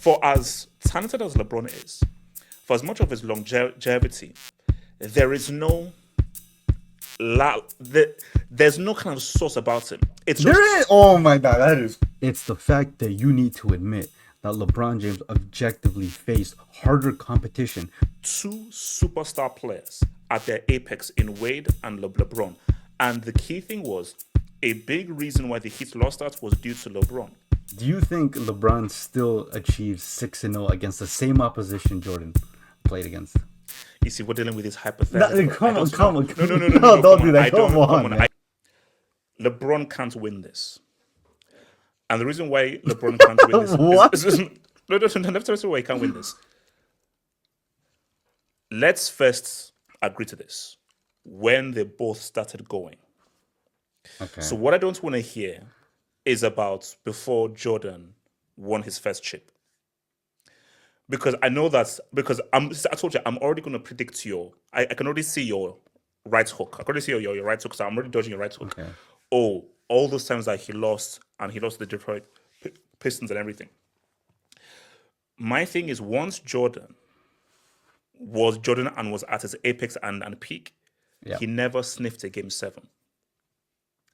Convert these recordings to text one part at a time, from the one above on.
for as talented as LeBron is, for as much of his longevity, there is no there's no kind of source about him. It's There is. just Oh my god, that is. It's the fact that you need to admit that LeBron James objectively faced harder competition. two superstar players at their apex in Wade and LeBron. And the key thing was a big reason why the Heat lost that was due to LeBron. Do you think LeBron still achieves 6-0 against the same opposition Jordan played against? You see, we're dealing with this hypothetical. I Come on, don't come know. on. No, no, no, no, no, No, no. Come don't do on. that. I Come don't. Come on, on. man. LeBron can't win this. And the reason why LeBron can't win this What? no, no, no. Let's why he can't win this. Let's first agree to this. When they both started going. Okay. So what I don't want to hear is about before Jordan won his first chip. Because I know that because I told you I'm already gonna predict I can already see your right hook. I can already see your right hook, so I'm already dodging your right hook. Okay. Oh, all those times that he lost and he lost the Detroit Pistons and everything. My thing is once Jordan and was at his apex and peak, Yeah. he never sniffed a game seven.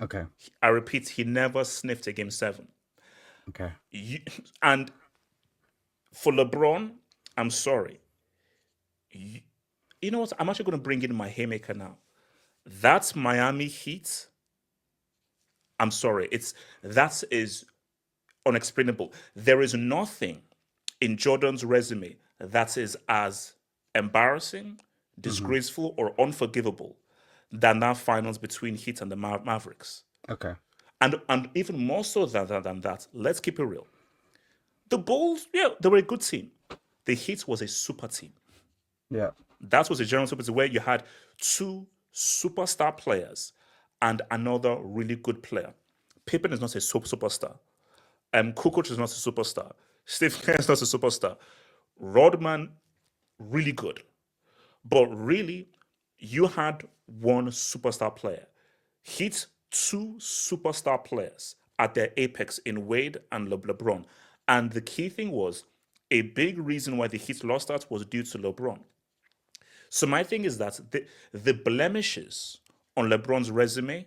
Okay. I repeat, he never sniffed a game seven. Okay. You, and for LeBron, I'm sorry. You know what? I'm actually going to bring in my haymaker now. That's Miami Heat. I'm sorry. That is unexplainable. There is nothing in Jordan's resume that is as embarrassing, Mm-hmm. disgraceful, or unforgivable than that finals between Heat and the Mavericks. Okay. And even more so than that, let's keep it real. The Bulls, yeah, they were a good team. The Heat was a super team. Yeah. That was a general super team where you had two superstar players and another really good player. Pippen is not a superstar. Kukoc is not a superstar. Steve Kerr is not a superstar. Rodman, really good. But really, you had one superstar player. Hit two superstar players at their apex in Wade and LeBron. And the key thing was a big reason why the Heat lost that was due to LeBron. So my thing is that the blemishes on LeBron's resume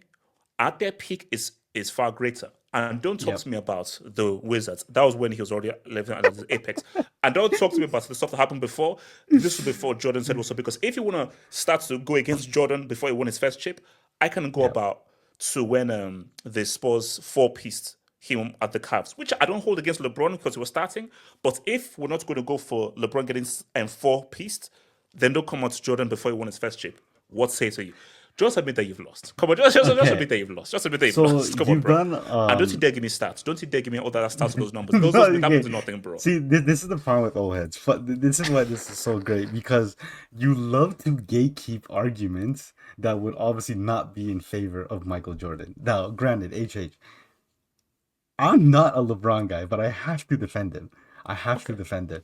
at their peak is far greater. And don't talk Yep. to me about the Wizards. That was when he was already living at his apex. And don't talk to me about the stuff that happened before. This was before Jordan said also because if you want to start to go against Jordan before he won his first chip, I can go Yep. about to when the Spurs four-pieced him at the Cavs, which I don't hold against LeBron because he was starting. But if we're not going to go for LeBron getting four-pieced, then don't come out to Jordan before he won his first chip. What say to you? Just admit that you've lost. Come on, just Okay. admit that you've lost. Just admit that you've So lost. Come on, you've bro. done And don't you dare give me stats. Don't you dare give me all that stats, those numbers. no, That okay. means nothing, bro. See, this is the problem with old heads. This is why this is so great because you love to gatekeep arguments that would obviously not be in favor of Michael Jordan. Now, granted, I'm not a LeBron guy, but I have to defend him. I have to Okay. defend him.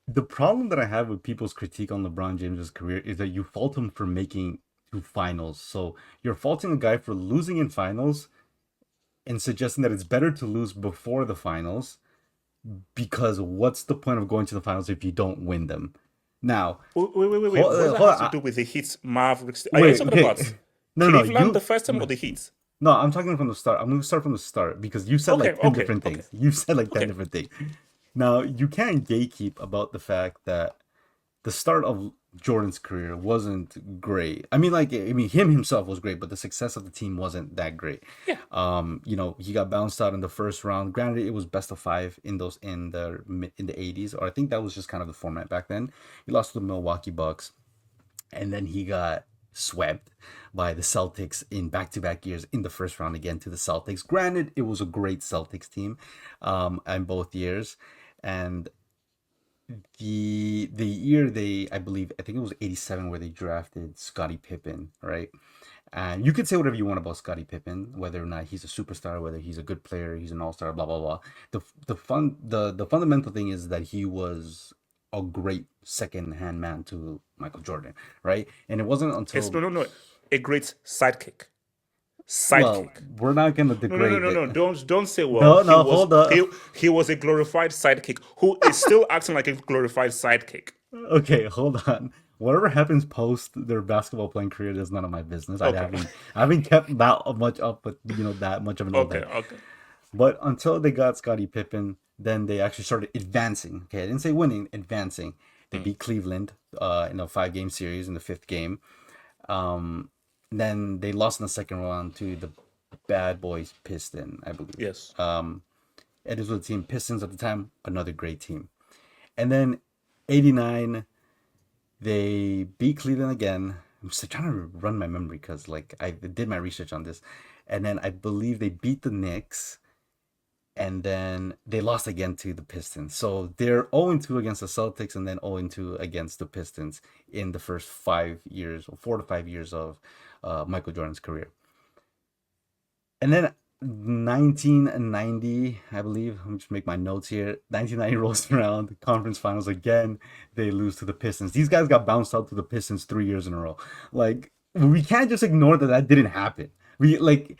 The problem that I have with people's critique on LeBron James's career is that you fault him for making to finals. So you're faulting a guy for losing in finals and suggesting that it's better to lose before the finals because what's the point of going to the finals if you don't win them? Now, Wait. What does that hold have to on. do with the Heat Mavericks? Are you Wait, talking okay. about No, Cleveland the first time or the Heat? no, I'm talking from the start. I'm going to start from the start because you said Okay, like 10 okay, different okay, things. You said like 10 okay. different things. Now, you can't gatekeep about the fact that the start of Jordan's career wasn't great. Him himself was great, but the success of the team wasn't that great. Yeah. He got bounced out in the first round. Granted, it was best of five in the 80s, or I think that was just kind of the format back then. He lost to the Milwaukee Bucks, and then he got swept by the Celtics in back-to-back years in the first round again to the Celtics. Granted, it was a great Celtics team, in both years, and the year I think it was 87 where they drafted Scottie Pippen, right? And you could say whatever you want about Scottie Pippen, whether or not he's a superstar, whether he's a good player, he's an all-star, blah blah blah. The fundamental thing is that he was a great second-hand man to Michael Jordan, right? And it wasn't It's until no. A great sidekick. Well, Sidekick. we're not gonna No, no, no, degrade no, it. no. Don't say. Well, No, no, hold up. he was a glorified sidekick who is still acting like a glorified sidekick. Okay, hold on. Whatever happens post their basketball playing career is none of my business. Okay, I haven't kept that much up with that much of an old okay, head. okay. But until they got Scottie Pippen, then they actually started advancing. Okay, I didn't say winning, advancing. They Mm, beat Cleveland in a 5 game series in the fifth game. Um, then they lost in the second round to the Bad Boys Piston, I believe. yes. It was the team Pistons at the time, another great team. And then 89, they beat Cleveland again. I'm just trying to run my memory because like I did my research on this. And then I believe they beat the Knicks and then they lost again to the Pistons. So they're 0-2 against the Celtics and then 0-2 against the Pistons in the first 5 years or 4 to 5 years of Michael Jordan's career. And then 1990, I believe, let me just make my notes here. 1990 rolls around, conference finals again. They lose to the Pistons. These guys got bounced out to the Pistons 3 years in a row. Like, we can't just ignore that that didn't happen. We like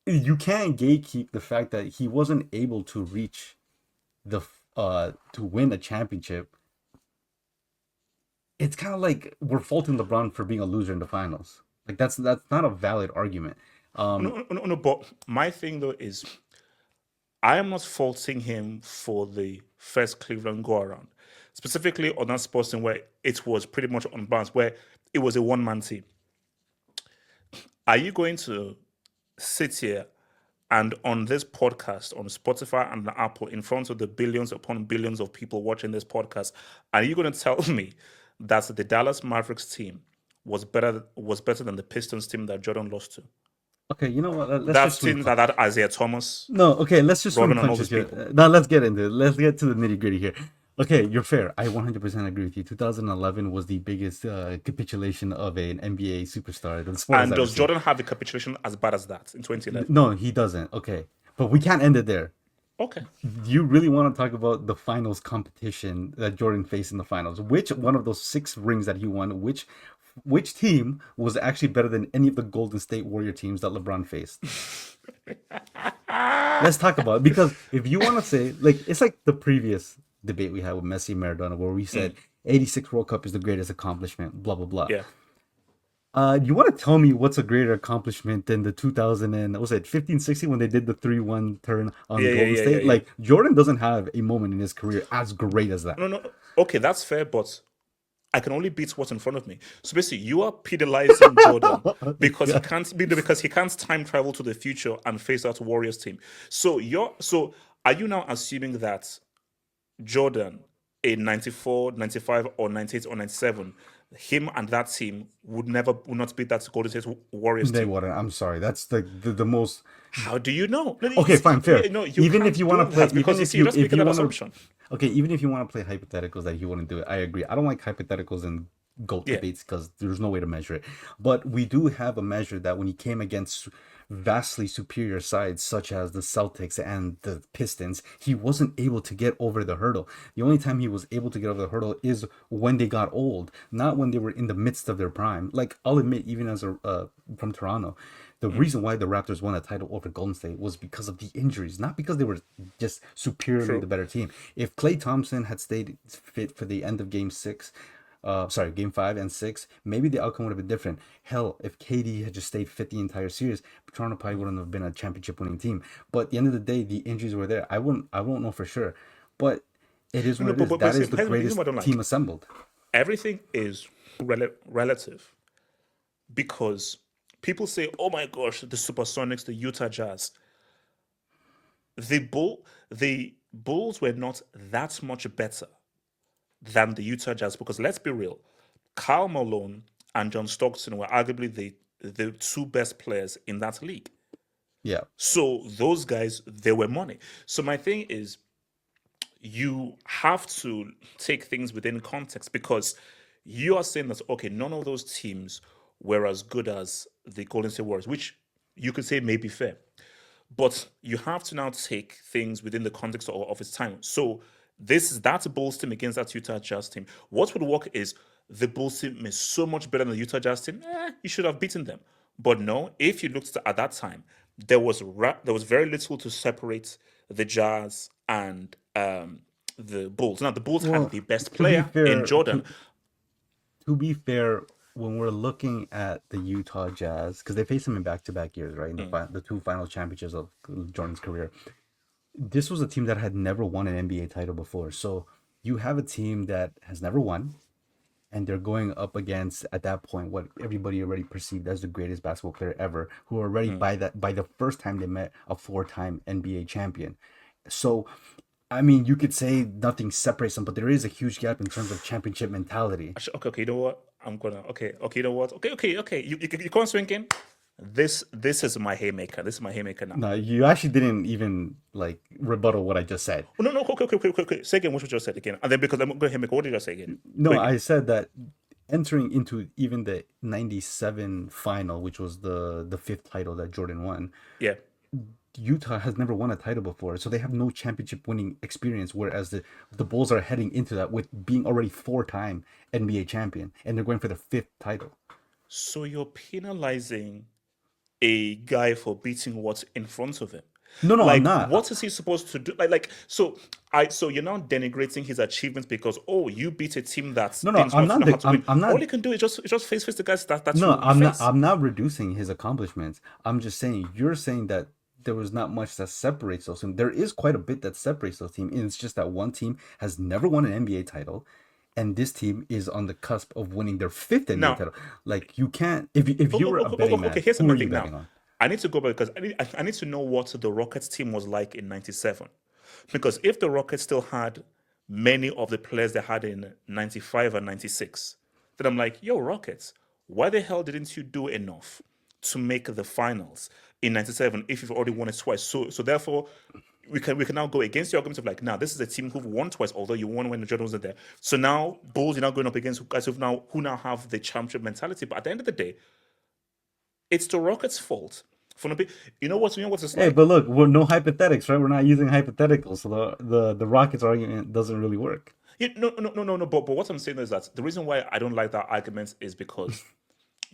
you can't gatekeep the fact that he wasn't able to reach the to win a championship. It's kind of like we're faulting LeBron for being a loser in the finals. Like that's not a valid argument. Um, No, no, no. But my thing though is, I am not faulting him for the first Cleveland go around, specifically on that sports team where it was pretty much unbalanced, where it was a one-man team. Are you going to sit here and on this podcast on Spotify and Apple in front of the billions upon billions of people watching this podcast, are you going to tell me that the Dallas Mavericks team was better than the Pistons team that Jordan lost to? okay, you know what? Let's That just swing. team that had Isaiah Thomas, No, okay, let's just swing Robin, and all punches these here. people. Now let's get into it. Let's get to the nitty gritty here. Okay, you're fair. I 100% agree with you. 2011 was the biggest capitulation of an NBA superstar that the sport has And ever does seen. Jordan have a capitulation as bad as that in 2011? No, he doesn't. Okay, but we can't end it there. Okay. You really want to talk about the finals competition that Jordan faced in the finals? Which one of those 6 rings that he won? Which team was actually better than any of the Golden State Warrior teams that LeBron faced? Let's talk about it because if you want to say like it's like the previous debate we had with Messi and Maradona where we said 86 World Cup is the greatest accomplishment, blah blah blah. Yeah. You want to tell me what's a greater accomplishment than the 2000 and what was it 15-16 when they did the 3-1 turn on Yeah, yeah, Golden yeah, yeah, State? yeah. Like Jordan doesn't have a moment in his career as great as that. No, no. Okay, that's fair, but I can only beat what's in front of me. So basically, you are penalizing Jordan because he can't time travel to the future and face that Warriors team. So are you now assuming that Jordan in 94, 95, or 98 or 97, him and that team would not beat that Golden State Warriors They team? wouldn't. I'm sorry. That's the most. How do you know? No, Okay, fine, fair. no, you Even if can't you want do to play, that because even you if see, you're you just if making you that want to, assumption. okay, even if you want to play hypotheticals that he wouldn't do it, I agree. I don't like hypotheticals and GOAT Yeah, debates because there's no way to measure it. But we do have a measure that when he came against vastly superior sides such as the Celtics and the Pistons, he wasn't able to get over the hurdle. The only time he was able to get over the hurdle is when they got old, not when they were in the midst of their prime. Like I'll admit, even as a from Toronto, the reason why the Raptors won a title over Golden State was because of the injuries, not because they were just superiorly the true. better team. If Klay Thompson had stayed fit for the end of Game 5 and 6, maybe the outcome would have been different. Hell, if KD had just stayed fit the entire series, Toronto probably wouldn't have been a championship winning team. But at the end of the day, the injuries were there. I won't know for sure. But it is No, what no, it is. but That see, is the here's greatest what I don't team like. assembled. Everything is relative because people say, "Oh my gosh, the Supersonics, the Utah Jazz." The Bulls were not that much better than the Utah Jazz because let's be real, Karl Malone and John Stockton were arguably the two best players in that league. Yeah. So those guys, they were money. So my thing is, you have to take things within context because you are saying that okay, none of those teams were as good as the Golden State Warriors, which you could say may be fair. But you have to now take things within the context of its time. So that's a Bulls team against that Utah Jazz team. What would work is the Bulls team is so much better than the Utah Jazz team. You should have beaten them. But no, if you looked at that time, there was very little to separate the Jazz and the Bulls. Now the Bulls had Well, the best to be player in fair, Jordan. to be fair, when we're looking at the Utah Jazz, because they faced him in back-to-back years, right? In the two final championships of Jordan's career, this was a team that had never won an NBA title before. So you have a team that has never won, and they're going up against at that point what everybody already perceived as the greatest basketball player ever, who already by the first time they met a four-time NBA champion. So I mean, you could say nothing separates them, but there is a huge gap in terms of championship mentality. Okay, okay, you know what? I'm gonna okay, you know what? Okay. You can't swing in. This is my haymaker. This is my haymaker now. No, you actually didn't even like rebuttal what I just said. Oh, no. Okay. Say again what you just said again, and then because I'm going to haymaker. What did I say again? Go No, again. I said that entering into even the 97 final, which was the fifth title that Jordan won, Yeah. Utah has never won a title before, so they have no championship winning experience. Whereas the Bulls are heading into that with being already four-time NBA champion, and they're going for the fifth title. So you're penalizing a guy for beating what's in front of him. No, I'm Like, not. what is he supposed to do? So you're now denigrating his achievements because you beat a team that No, didn't know how to win. I'm not. All he can do is just face the guys that's No, who he face. I'm not reducing his accomplishments. I'm just saying you're saying that there was not much that separates those teams. There is quite a bit that separates those teams. And it's just that one team has never won an NBA title, and this team is on the cusp of winning their fifth NBA Now, title. Like you can't if you were a betting okay, man, here's who are another you thing now. betting on? I need to go back because I need to know what the Rockets team was like in '97. Because if the Rockets still had many of the players they had in '95 and '96, then I'm like, yo, Rockets, why the hell didn't you do enough to make the finals in '97 if you've already won it twice? So therefore, we can now go against the argument of like, now this is a team who've won twice, although you won when the Jordan wasn't there. So now Bulls, you're now going up against guys who now have the championship mentality. But at the end of the day, it's the Rockets' fault. For no, you know what it's Hey, like. but look, we're no hypothetics, right? We're not using hypotheticals, so the Rockets argument doesn't really work. No. But what I'm saying is that the reason why I don't like that argument is because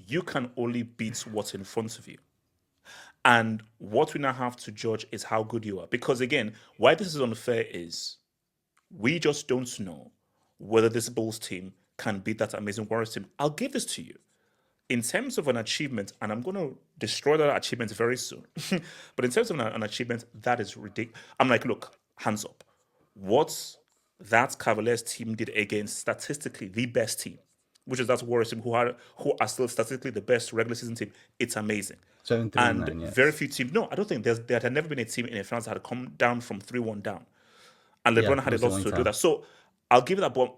you can only beat what's in front of you. And what we now have to judge is how good you are. Because again, why this is unfair is we just don't know whether this Bulls team can beat that amazing Warriors team. I'll give this to you. In terms of an achievement, and I'm going to destroy that achievement very soon, but in terms of an achievement, that is ridiculous. I'm like, look, hands up. What that Cavaliers team did against statistically the best team, which is that Warriors team who are still statistically the best regular season team, it's amazing. 7-3 and And 9, very yes. few teams, no, I don't think there had never been a team in a finals that had come down from 3-1 down. And Yeah, LeBron it had a was the lot only to do time. that. So I'll give it that, but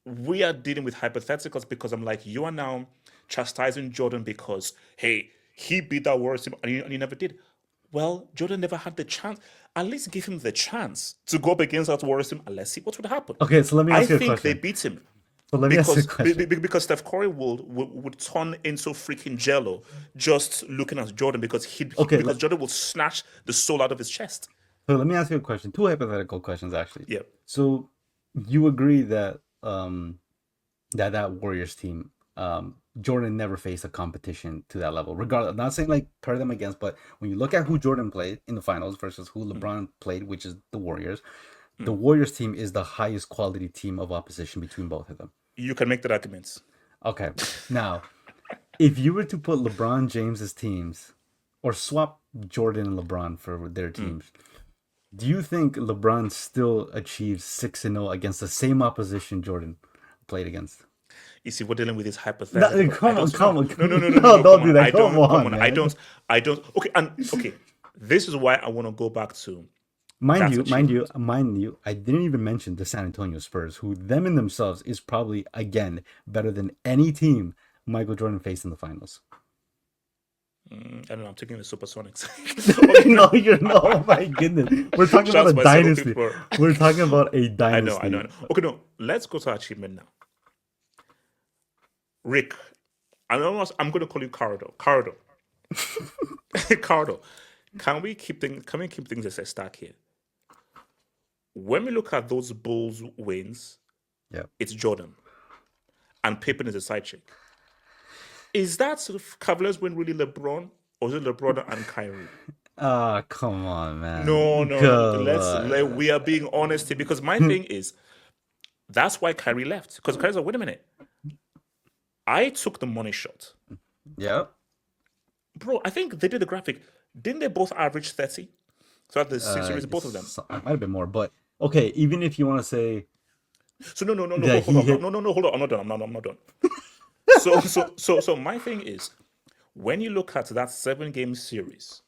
we are dealing with hypotheticals because I'm like, you are now chastising Jordan because, hey, he beat that Warriors team and you never did. Well, Jordan never had the chance. At least give him the chance to go up against that Warriors team and let's see what would happen. Okay, so let me I ask you a think they question. beat him So let me ask you a question. because Steph Curry would turn into freaking jello just looking at Jordan because Okay, because Jordan will snatch the soul out of his chest. so let me ask you a question. Two hypothetical questions, actually. Yeah. So you agree that that Warriors team, Jordan never faced a competition to that level. Regardless, I'm not saying like pair them against, but when you look at who Jordan played in the finals versus who LeBron played, which is the Warriors team is the highest quality team of opposition between both of them. You can make that argument. Okay, now if you were to put LeBron James's teams or swap Jordan and LeBron for their teams, do you think LeBron still achieves 6-0 against the same opposition Jordan played against? You see, we're dealing with this No, hypothetical. I come on, don't know. come on, No. no, don't Come on. do that. Come Come on, on. man. I don't. Okay. This is why I want to go back to Mind that you, achievement. I didn't even mention the San Antonio Spurs, who them in themselves is probably again better than any team Michael Jordan faced in the finals. I don't know. I'm taking the Supersonics. No, you're not. Oh my goodness, we're talking about Shouts a myself. Okay, dynasty. for We're talking about a I dynasty. know. Okay, no. Let's go to achievement now. Rick, I'm going to call you Cardo. Cardo. Can we keep things as a stack here? When we look at those Bulls wins, Yeah. it's Jordan, and Pippen is a side chick. Is that Cavaliers win really LeBron, or is it LeBron and Kyrie? Ah, come on, No, man. no, no. Come on. We are being honest here because my thing is that's why Kyrie left. Because Kyrie's like, wait a minute, I took the money shot, Yep. bro. I think they did the graphic. Didn't they both average 30 throughout the series? Both of them. It might have been more, but okay. Even if you want to say So no, no, no, no. that Hold he on, hit, no, no, no. Hold on. I'm not done. I'm not done. So my thing is, when you look at that 7 game series,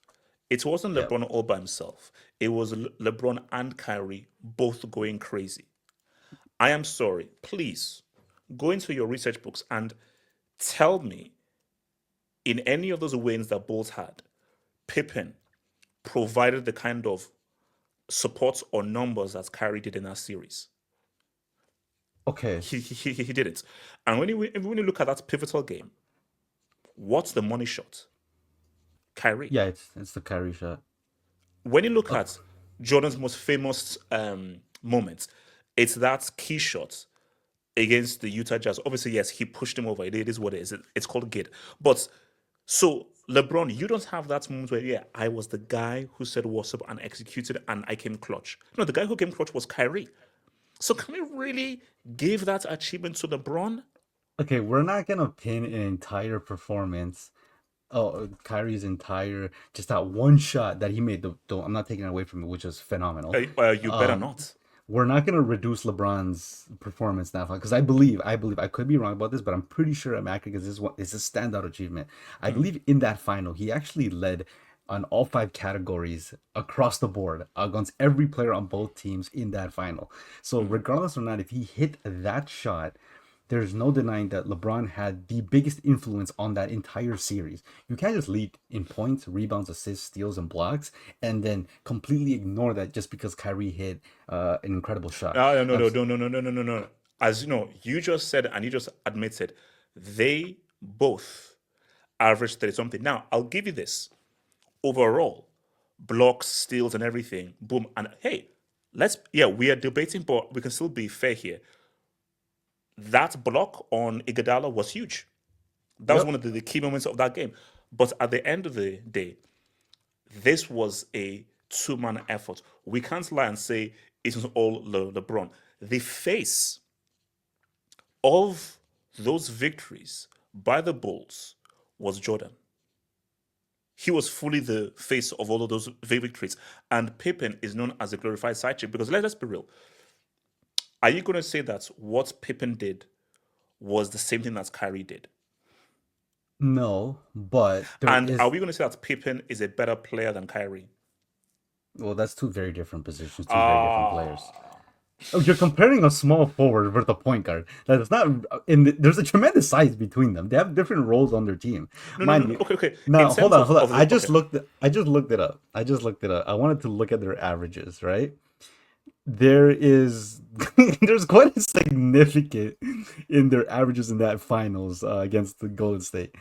it wasn't yep. LeBron all by himself. It was LeBron and Kyrie both going crazy. I am sorry. Please go into your research books and tell me in any of those wins that Bulls had, Pippen provided the kind of support or numbers that Kyrie did in that series. Okay. He didn't. And when you look at that pivotal game, what's the money shot? Kyrie. Yeah, it's the Kyrie shot. When you look Uh, at Jordan's most famous moments, it's that key shot against the Utah Jazz. Obviously, yes, he pushed him over. It is what it is. It's called gid. But so LeBron, you don't have that moment where, yeah, I was the guy who said what's up and executed and I came clutch. No, the guy who came clutch was Kyrie. So can we really give that achievement to LeBron? okay, we're not gonna pin an entire performance. Oh, Kyrie's entire just that one shot that he made. Though I'm not taking it away from it, which is phenomenal. You better not. We're not gonna reduce LeBron's performance that far because I believe I could be wrong about this, but I'm pretty sure I'm accurate because this one is a standout achievement. I Mm, believe in that final, he actually led on all 5 categories across the board against every player on both teams in that final. So mm. regardless or not, if he hit that shot, there's no denying that LeBron had the biggest influence on that entire series. You can't just lead in points, rebounds, assists, steals, and blocks, and then completely ignore that just because Kyrie hit an incredible shot. No, no, Now, no, no, no, no, no, no, no, no. As you know, you just said and you just admitted they both averaged 30 something. Now, I'll give you this. Overall, blocks, steals, and everything, boom. And hey, yeah, we are debating, but we can still be fair here. That block on Iguodala was huge. That was yep. one of the key moments of that game. But at the end of the day, this was a two-man effort. We can't lie and say it was all LeBron. The face of those victories by the Bulls was Jordan. He was fully the face of all of those victories. And Pippen is known as a glorified side chick because let's be real. Are you going to say that what Pippen did was the same thing that Kyrie did? No, but there And are is. we going to say that Pippen is a better player than Kyrie? Well, that's two very different positions, two very different players. Ah, Oh, you're comparing a small forward with a point guard. That is not. There's a tremendous size between them. They have different roles on their team. no, no, no, Mind no. you. Okay, okay. In Now, hold terms on, hold on. of the okay, I just looked it up. I wanted to look at their averages, right? There is there's quite a significant in their averages in that finals against the Golden State.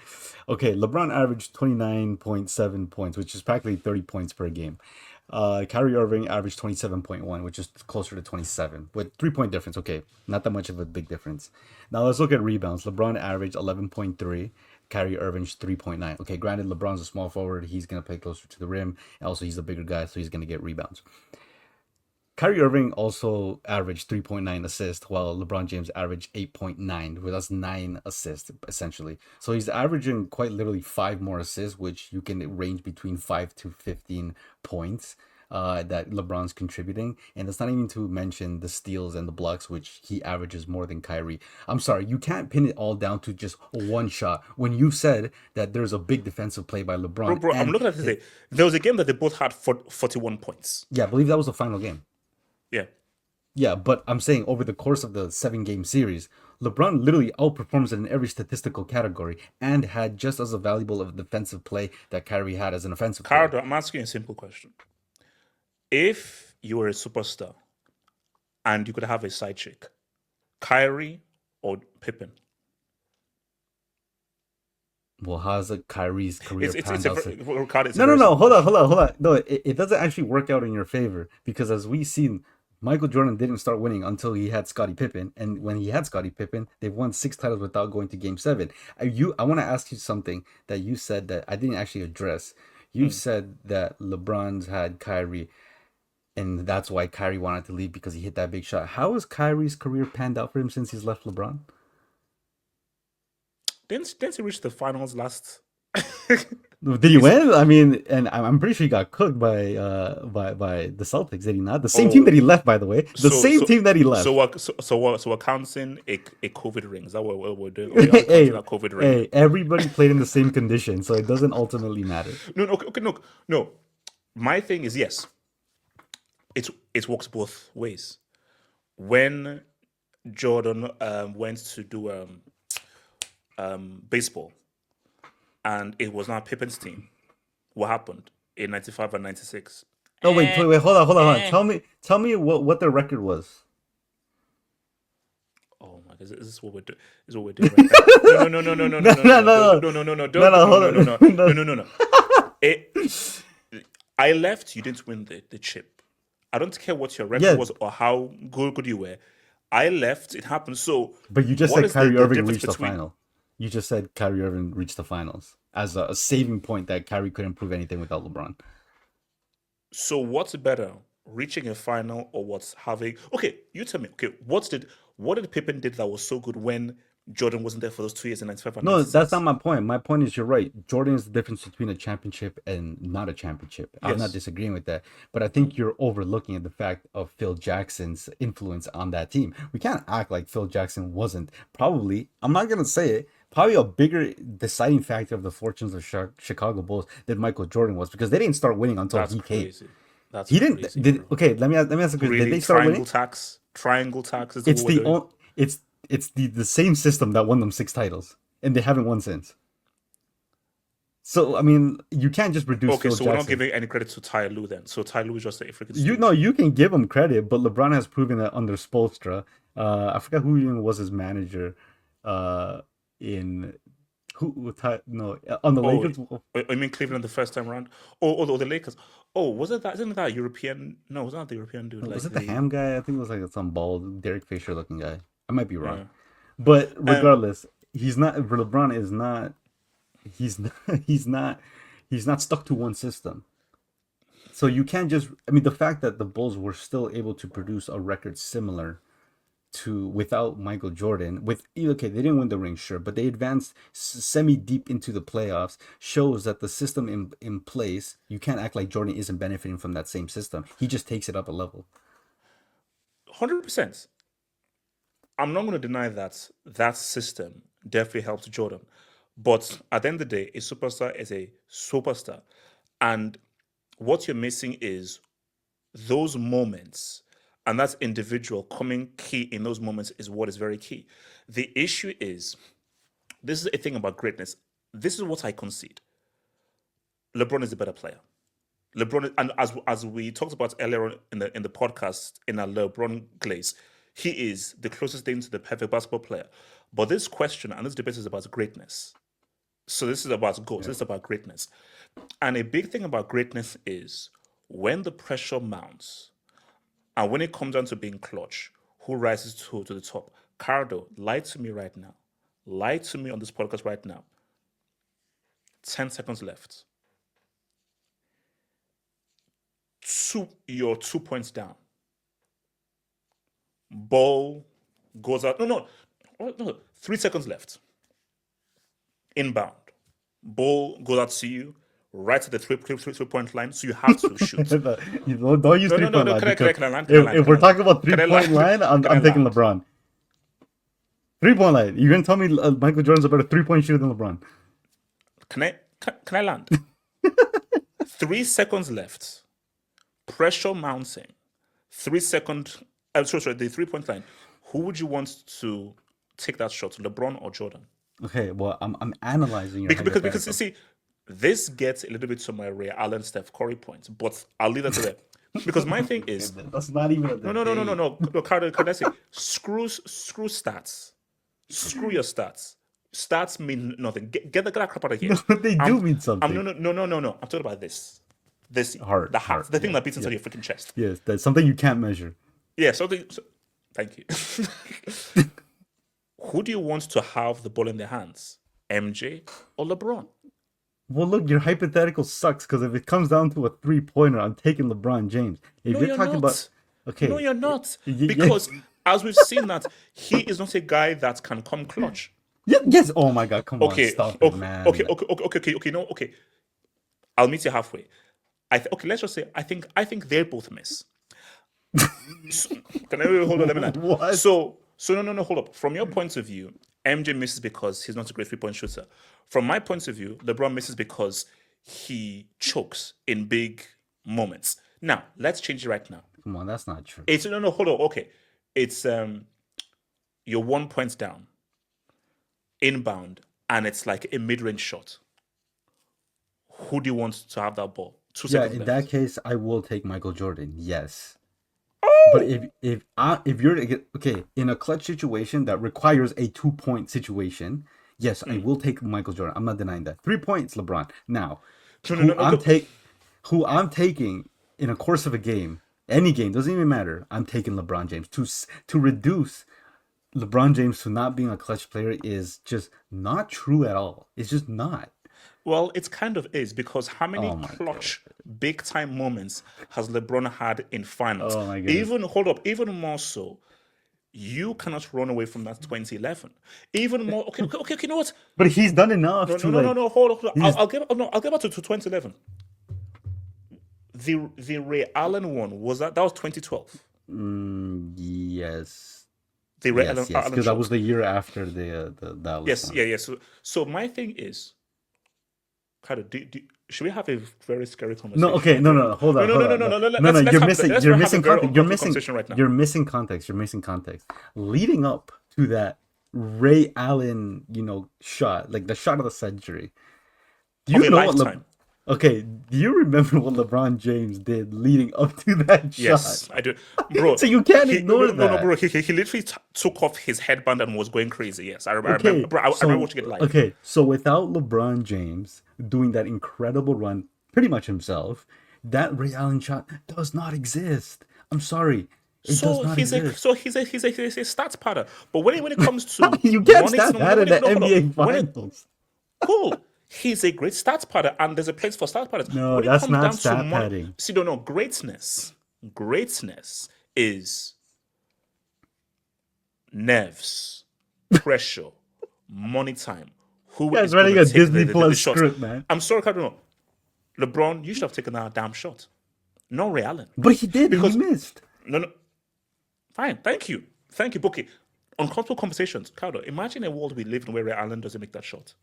Okay, LeBron averaged 29.7 points, which is practically 30 points per game. Kyrie Irving averaged 27.1, which is closer to 27, with 3 point difference. Okay, not that much of a big difference. Now let's look at rebounds. LeBron averaged 11.3. Kyrie Irving's 3.9. Okay, granted, LeBron's a small forward. He's going to play closer to the rim. Also, he's a bigger guy, so he's going to get rebounds. Kyrie Irving also averaged 3.9 assists, while LeBron James averaged 8.9, where that's 9 assists essentially. So he's averaging quite literally 5 more assists, which you can range between 5 to 15 points that LeBron's contributing. And that's not even to mention the steals and the blocks, which he averages more than Kyrie. I'm sorry, you can't pin it all down to just one shot. When you said that there's a big defensive play by LeBron bro. I'm and looking at it today. There was a game that they both had 41 points. yeah, I believe that was the final game. Yeah, Yeah, but I'm saying over the course of the 7 game series, LeBron literally outperforms in every statistical category and had just as a valuable of a defensive play that Kyrie had as an offensive player. Cardo, I'm asking you a simple question. If you were a superstar and you could have a side chick, Kyrie or Pippen? Well, how's Kyrie's career It's panned a out? Ricardo, it's a No, no, very no. simple Hold on, question. hold on, hold on. No, it doesn't actually work out in your favor because as we've seen, Michael Jordan didn't start winning until he had Scottie Pippen, and when he had Scottie Pippen, they've won 6 titles without going to Game 7. I want to ask you something that you said that I didn't actually address. You Hmm. said that LeBron's had Kyrie, and that's why Kyrie wanted to leave because he hit that big shot. How has Kyrie's career panned out for him since he's left LeBron? Didn't he reach the finals last? Did he Is it? win? I mean, and I'm pretty sure he got cooked by the Celtics. Did he not? The same team that Oh, he left, by the way. The so same so team that he so left. what? So we're counting a COVID ring. Is that what we're doing? Are we counting Hey, a COVID ring? hey, everybody played in the same condition, so it doesn't ultimately matter. No, no, okay, no, no. My thing is yes, it works both ways. When Jordan went to do baseball, and it was not Pippen's team, what happened in '95 and '96? Oh wait, Eh, wait, hold on. eh. Tell me what the record was. Oh my God! Is this what we're doing? Is what we're doing right now? No, no, no, no, no, no, No, no, no, no, no, no, don't, no, no, no, no, no, no, don't, no. no, Hold no, no, no, on. no, No. no, no, no. It, I left. You didn't win the chip. I don't care what your record Yeah, was or how good you were. I left. It happened. So, but you just what said is the Kyrie Irving difference reached the between? final. You just said Kyrie Irving reached the finals as a saving point that Kyrie couldn't prove anything without LeBron. So, what's better, reaching a final or what's having? Okay, you tell me. Okay, what did Pippen did that was so good when Jordan wasn't there for those 2 years in '95 and No, that's not '96? my point. My point is you're right. Jordan is the difference between a championship and not a championship. I'm not Yes. disagreeing with that. But I Mhm. think you're overlooking at the fact of Phil Jackson's influence on that team. We can't act like Phil Jackson wasn't probably, I'm not going to say it, probably a bigger deciding factor of the fortunes of Chicago Bulls than Michael Jordan was because they didn't start winning until That's he came. crazy. That's He didn't crazy, did bro. okay, let me ask a question. Did Really, they start winning? triangle tax? Triangle tax is what It's we're the doing. on, it's the same system that won them 6 titles and they haven't won since. So I mean, you can't just reduce Okay, Phil so we're not Jackson. giving any credit to Ty Lue then. So Ty Lue is just a freaking You know stooge. you can give him credit, but LeBron has proven that under Spoelstra. I forgot who even was his manager. In who no on the Oh, Lakers. I mean Cleveland the first time around. Oh, the Lakers. Oh, was it that? Isn't it that European? No, it's not the European dude. Was Like it the the Ham guy? I think it was like some bald Derek Fisher looking guy. I might be wrong, yeah. but Um. regardless, he's not. LeBron is not. He's not. He's not. He's not stuck to one system. So you can't just. I mean, the fact that the Bulls were still able to produce a record similar to without Michael Jordan, with okay, they didn't win the ring, sure, but they advanced semi deep into the playoffs. Shows that the system in place, you can't act like Jordan isn't benefiting from that same system. He just takes it up a level. 100%. I'm not going to deny that that system definitely helped Jordan. But at the end of the day, a superstar is a superstar. And what you're missing is those moments. And that's individual coming key in those moments is what is very key. The issue is this is a thing about greatness. This is what I concede. LeBron is a better player. LeBron, and as we talked about earlier on in the podcast in our LeBron glaze, he is the closest thing to the perfect basketball player. But this question and this debate is about greatness. So this is about goals. Yeah. This is about greatness. And a big thing about greatness is when the pressure mounts and when it comes down to being clutch, who rises to the top? Cardo, lie to me right now. Lie to me on this podcast right now. 10 seconds left. You're 2 points down. Ball goes out. No, no, no. 3 seconds left. Inbound. Ball goes out to you right at the three-point line. So you have to shoot. You don't use No, three no, no, point no. line Can I, can I, because can I land? Can I if, land? if Can we're I land? talking about three Can I point land? line, I'm, Can I I'm taking land? LeBron. 3 point line. You're gonna tell me Michael Jordan's a better 3 point shooter than LeBron? Can I land? 3 seconds left. Pressure mounting. 3 second. I'm sorry, the 3 point line. Who would you want to take that shot, LeBron or Jordan? Okay, well I'm analyzing your Because you hypothetical. see, this gets a little bit to my Ray Allen Steph Curry point, but I'll leave that to there. Because my thing is, That's not even a debate. no, Carter, can I say, screw stats, screw your stats. Stats mean nothing. Get that crap out of here. No, they I'm, do mean I'm no, something. no, no, no, no, no. I'm talking about this, Heart, the heart, heart. the thing Yes, that beats inside yes, your freaking chest. yes. That's something you can't measure. Yeah, thank you. Who do you want to have the ball in their hands? MJ or LeBron? Well, look, your hypothetical sucks because if it comes down to a 3-pointer, I'm taking LeBron James. If No, you're you're talking about, not. No, okay, you're not. yeah, Because as we've seen that he is not a guy that can come clutch. yes. Oh my God, come on, Okay, stop it, okay, okay, man. okay, okay, okay, okay, okay, no, okay. I'll meet you halfway. Okay, let's just say I think they both miss. So, can I hold on? Let me land. What? So no, hold up. From your point of view, MJ misses because he's not a great 3-point shooter. From my point of view, LeBron misses because he chokes in big moments. Now, let's change it right now. Come on, that's not true. It's no, hold on. Okay, it's you're 1 point down, inbound, and it's like a mid-range shot. Who do you want to have that ball? Two Yeah, seconds in left. that case, I will take Michael Jordan. Yes. But Oh, if you're okay in a clutch situation that requires a 2-point situation, yes, I will take Michael Jordan. I'm not denying that. 3 points, LeBron. Now, no, no, no, who no, I'm no. take who I'm taking in a course of a game, any game doesn't even matter. I'm taking LeBron James to reduce LeBron James to not being a clutch player is just not true at all. It's just not. Well, it kind of is because how many Oh my god. clutch, big time moments has LeBron had in finals? Oh my goodness. Even hold up, even more so, you cannot run away from that 2011. Even more. Okay, okay, okay. You know what? But he's done enough No, to no, no, no, like no. Hold on. Hold on. he's I'll give. Oh, no, I'll give back to 2011. The Ray Allen one was that was 2012. yes. The Ray Allen, Yes, Allen because that was shot. the year after the Dallas Yes, one. yeah, yeah. So my thing is, kind of, should we have a very scary No, conversation? okay, A no, very no, hold no, on, no, hold no, no, on, no, no, no. no, no. Let's have let's You're have a missing very context. You're uncomfortable missing, conversation right now. you're missing context. You're missing context. Leading up to that Ray Allen, shot, like the shot of the century. Do Of you a know what lifetime. Okay, do you remember what LeBron James did leading up to that shot? Yes, I do, bro. So you can't He no ignore no no no that. bro. He literally took off his headband and was going crazy. Yes, I remember. Okay, Bro, I remember watching it live. so without LeBron James doing that incredible run, pretty much himself, that Ray Allen shot does not exist. I'm sorry, it does So not he's a exist. so he's a stats pattern. But when it comes to You can't money, stat no, no, that in the no, hold NBA on. Finals. Cool. He's a great stats pattern, and there's a place for stats patterns. But No, when it that's comes not down to stat money, padding. see, no, greatness is nerves, pressure, money time. Who Guy's is going writing to a take Disney the Plus shot? script, man. I'm sorry, Cardinal. LeBron, you should have taken that damn shot. No Ray Allen. But he did. He Because, missed. no, no, fine. Thank you. Thank you, Bookie. Uncomfortable conversations. Cardo, imagine a world we live in where Ray Allen doesn't make that shot.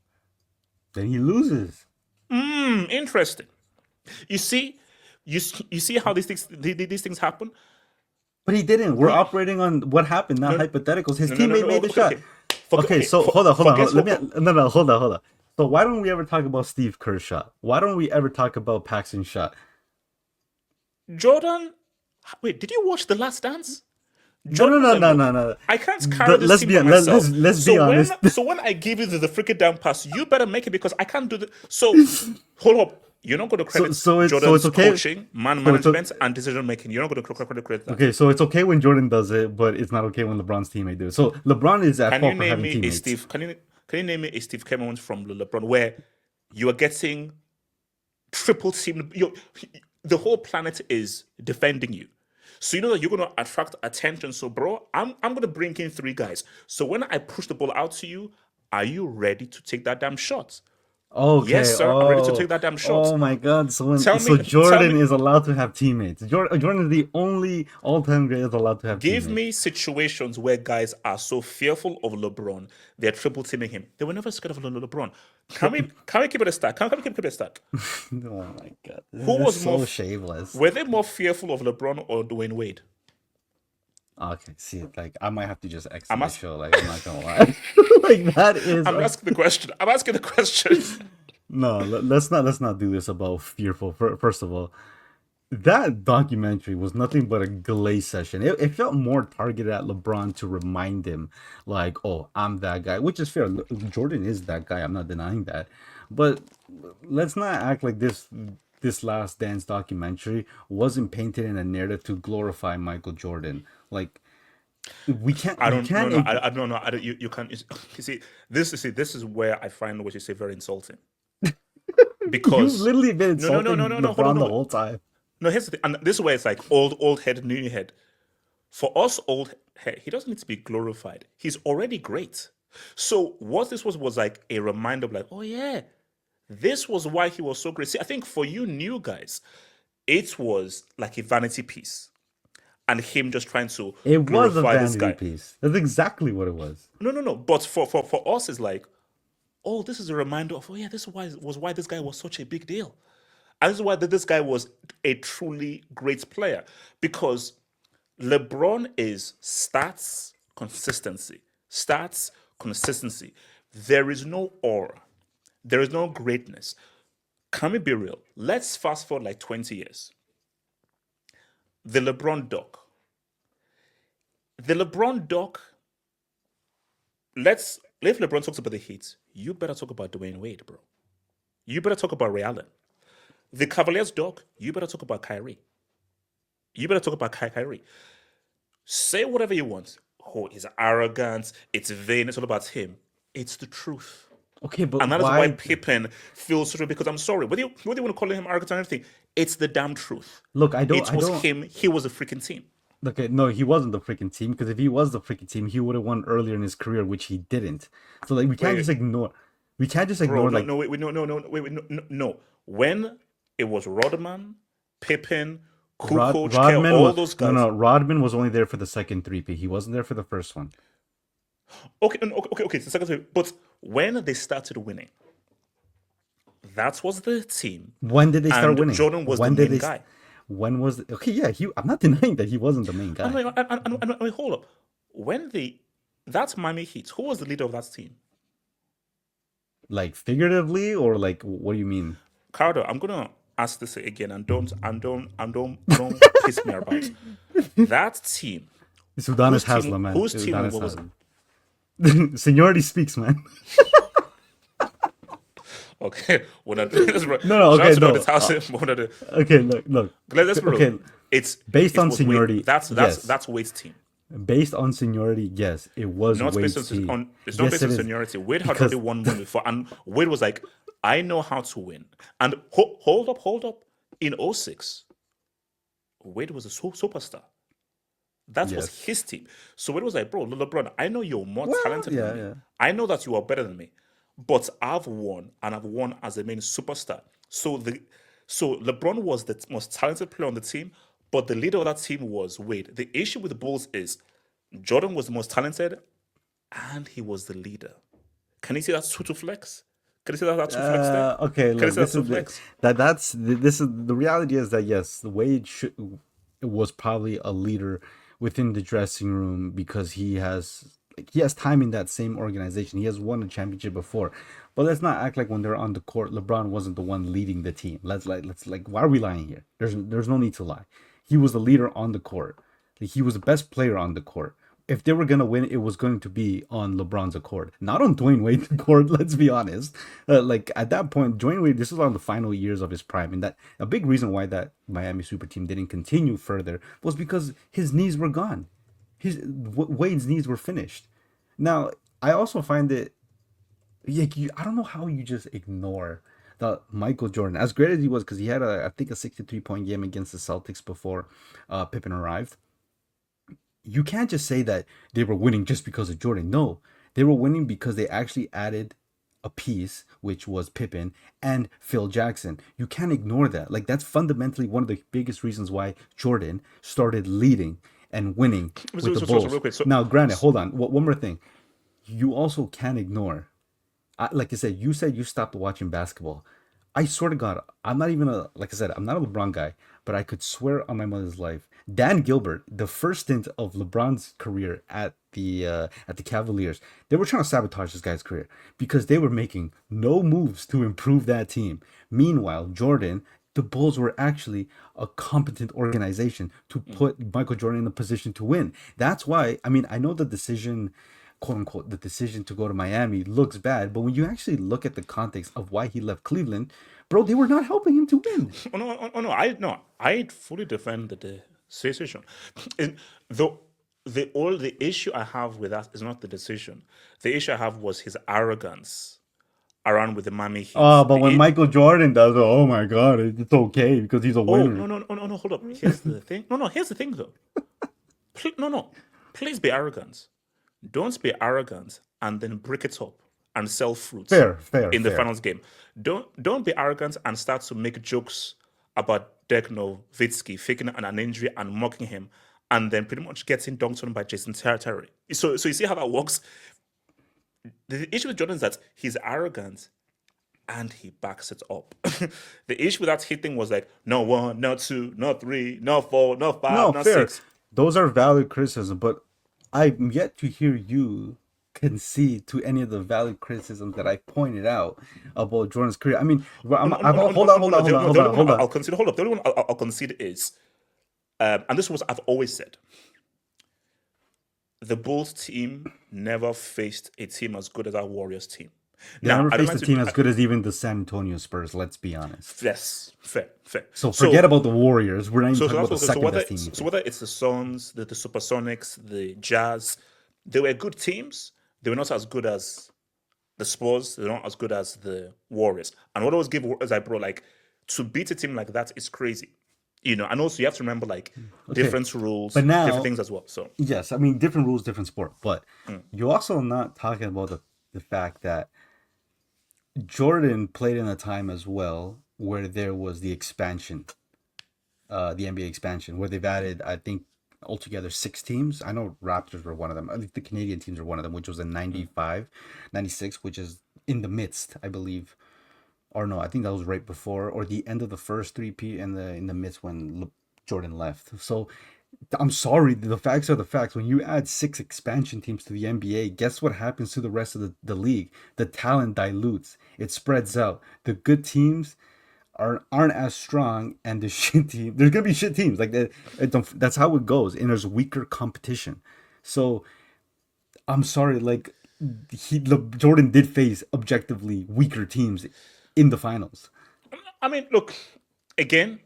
Then he loses. Interesting. You see, you see how these things happen. But he didn't. We're We operating on what happened, not no no hypotheticals. His no no teammate no. made the Okay, shot. okay. Okay, Okay. so hold on, hold on. Forget Let what. me no, hold on, hold on. So why don't we ever talk about Steve Kerr's shot? Why don't we ever talk about Paxton's shot? Jordan. Wait, did you watch The Last Dance? No, no, Jordan was no, like, no, no, look, no. I can't carry this Let's team be by myself. let's be honest. So when I give you the freaking down pass, you better make it because I can't do the. So hold up. You're not going to so credit so it's so it's Jordan's okay. coaching, man So it's management, and decision making. You're not going to credit that. okay. So it's okay when Jordan does it, but it's not okay when LeBron's teammate do it. So LeBron is at Can you fault for name having me a teammates. Steve? Can you name me a Steve Kerr moment from LeBron where you are getting triple team? The whole planet is defending you. So you know that you're gonna attract attention. So, bro, I'm gonna bring in three guys. So when I push the ball out to you, are you ready to take that damn shot? Yes, Okay. sir. I'm ready to take that damn shot. Oh my God. Tell So me, tell Jordan me, is allowed to have teammates. Jordan is the only all-time great that's allowed to have give teammates. me situations where guys are so fearful of LeBron, they're triple teaming him. They were never scared of LeBron. Can we keep it a stat? Can we keep it a stat? Oh my God. This Who is was more? so shameless. Were they more fearful of LeBron or Dwayne Wade? Okay, see, like I might have to just exit I'm the asking. show. Like I'm not gonna lie. Like that is I'm asking the question. I'm asking the question. no. Let's not do this about fearful. First of all, that documentary was nothing but a glaze session. It felt more targeted at LeBron to remind him, like, oh, I'm that guy, which is fair. Jordan is that guy. I'm not denying that, but let's not act like this. this Last Dance documentary wasn't painted in a narrative to glorify Michael Jordan. Like we can't, I you don't no can't. no I don't know. I don't, you can't you see this is where I find what you say very insulting. You've Because literally been no insulting no hold on LeBron the no whole time. no here's the thing. And this is where it's like old head, new head. For us old head, he doesn't need to be glorified. He's already great. So what this was like a reminder of like, oh yeah, this was why he was so great. See, I think for you new guys, it was like a vanity piece and him just trying to It was a glorify this vanity guy. piece. That's exactly what it was. No. But for us, it's like, oh, this is a reminder of, oh yeah, this was why this guy was such a big deal. And this is why this guy was a truly great player. Because LeBron is stats, consistency. Stats, consistency. There is no aura. There is no greatness. Can we be real? Let's fast forward like 20 years. The LeBron doc. The LeBron doc, if LeBron talks about the Heat, you better talk about Dwayne Wade, bro. You better talk about Ray Allen. The Cavaliers doc, you better talk about Kyrie. You better talk about Kyrie. Say whatever you want. Oh, he's arrogant, it's vain, it's all about him. It's the truth. Okay, but And that is why why? Pippen feels so because I'm sorry, whether you want to call him arrogant or anything, it's the damn truth. Look, It I was don't. him, he was a freaking team. Okay, no, he wasn't the freaking team because if he was the freaking team, he would have won earlier in his career, which he didn't. So like, we can't just Wait, ignore. We can't just bro, ignore no, like no, wait, no, no, no, wait, no, no, no. When it was Rodman, Pippen, Kukoc, Rodman all was those no, guys. no. Rodman was only there for the second three-peat. He wasn't there for the first one. Okay, okay. The second thing, but when they started winning, that was the team, When did they start and winning? Jordan was the main guy. When was okay? Yeah, he. I'm not denying that he wasn't the main And guy. wait, wait, hold up. When the that Miami Heat, who was the leader of that team? Like figuratively, or like what do you mean? Cardo, I'm gonna ask this again, and don't piss me about. That team, It's Udonis Haslam, man. whose It's team Udonis what was it? Haslam. Seniority speaks, man. Okay, we're not doing this, bro. No, no. Shout out Okay, to no. this house. We're not doing- Okay, look. Let's be real. Okay, It's based it on was Wade. seniority, That's yes. that's Wade's team. Based on seniority, yes, it was Not based Wade's team. on it's not Yes, based it on is. seniority. Wade had already Because won one before, and Wade was like, "I know how to win." And hold up. In '06, Wade was a superstar. That was yes. his team. So Wade was like, "Bro, LeBron, I know you're more Well, talented than yeah, me. yeah. I know that you are better than me, but I've won, and I've won as a main superstar." So LeBron was the most talented player on the team, but the leader of that team was Wade. The issue with the Bulls is Jordan was the most talented, and he was the leader. Can you see that two flex? Can you see that two flex there? Okay, Can you look, see that two flex? this is the reality is that yes, Wade was probably a leader within the dressing room because he has time in that same organization. He has won a championship before. But let's not act like when they're on the court, LeBron wasn't the one leading the team. Let's like why are we lying here? There's no need to lie. He was the leader on the court. Like, he was the best player on the court. If they were gonna win, it was going to be on LeBron's accord, not on Dwayne Wade's accord. Let's be honest. Like at that point, Dwayne Wade, this was on the final years of his prime, and that a big reason why that Miami Super Team didn't continue further was because his knees were gone. Wade's knees were finished. Now, I also find it like I don't know how you just ignore the Michael Jordan, as great as he was, because he had I think a 63-point game against the Celtics before Pippen arrived. You can't just say that they were winning just because of Jordan. No, they were winning because they actually added a piece, which was Pippen and Phil Jackson. You can't ignore that. Like that's fundamentally one of the biggest reasons why Jordan started leading and winning with the Bulls. Real quick. Now, granted, hold on. One more thing. You also can't ignore like I said you stopped watching basketball. I swear to God, I'm not even like I said, I'm not a LeBron guy, but I could swear on my mother's life. Dan Gilbert, the first stint of LeBron's career at the Cavaliers, they were trying to sabotage this guy's career because they were making no moves to improve that team. Meanwhile, Jordan, the Bulls were actually a competent organization to put Michael Jordan in a position to win. That's why, I mean, I know the decision quote unquote the decision to go to Miami looks bad, but when you actually look at the context of why he left Cleveland, bro, they were not helping him to win. No, I fully defend the decision. And the issue I have with that is not the decision. The issue I have was his arrogance around with the Miami Heat. But when Michael Jordan does it, oh my god, it's okay because he's a Oh winner. no, hold up. Here's the thing. No, here's the thing though. No. Please be arrogant. Don't be arrogant and then break it up and sell fruits Fair, in the fair. finals game. Don't be arrogant and start to make jokes about Dirk Nowitzki faking an injury and mocking him, and then pretty much getting dunked on by Jason Terry. So you see how that works. The issue with Jordan is that he's arrogant and he backs it up. The issue with that hitting was like no one, no two, no three, no four, no five, No, no fair. six. Those are valid criticism, but I've yet to hear you concede to any of the valid criticisms that I pointed out about Jordan's career. I mean, hold on. I'll consider. Hold up. The only one I'll concede is, and this was I've always said, the Bulls team never faced a team as good as our Warriors team. They never faced a team as good as even the San Antonio Spurs. Let's be honest. Yes, fair. So forget about the Warriors. We're not even talking about the second whether, best team. So whether it's the Suns, the Supersonics, the Jazz, they were good teams. They were not as good as the Spurs. They're not as good as the Warriors. And what I always give as I bro, like to beat a team like that is crazy. And also you have to remember like different rules, but now, different things as well. So yes, I mean different rules, different sport. But you're also not talking about the fact that Jordan played in a time as well where there was the expansion, the NBA expansion, where they've added, I think, altogether 6 teams. I know Raptors were one of them. I think the Canadian teams were one of them, which was in 95, 96, which is in the midst, I believe. Or no, I think that was right before or the end of the first 3P and in the midst when Jordan left. So I'm sorry, the facts are the facts. When you add 6 expansion teams to the NBA, guess what happens to the rest of the league? The talent dilutes. It spreads out. The good teams aren't as strong, and the shit team, there's gonna be shit teams. Like that's how it goes, and there's weaker competition. So I'm sorry, like Jordan did face objectively weaker teams in the finals. I mean, look, again,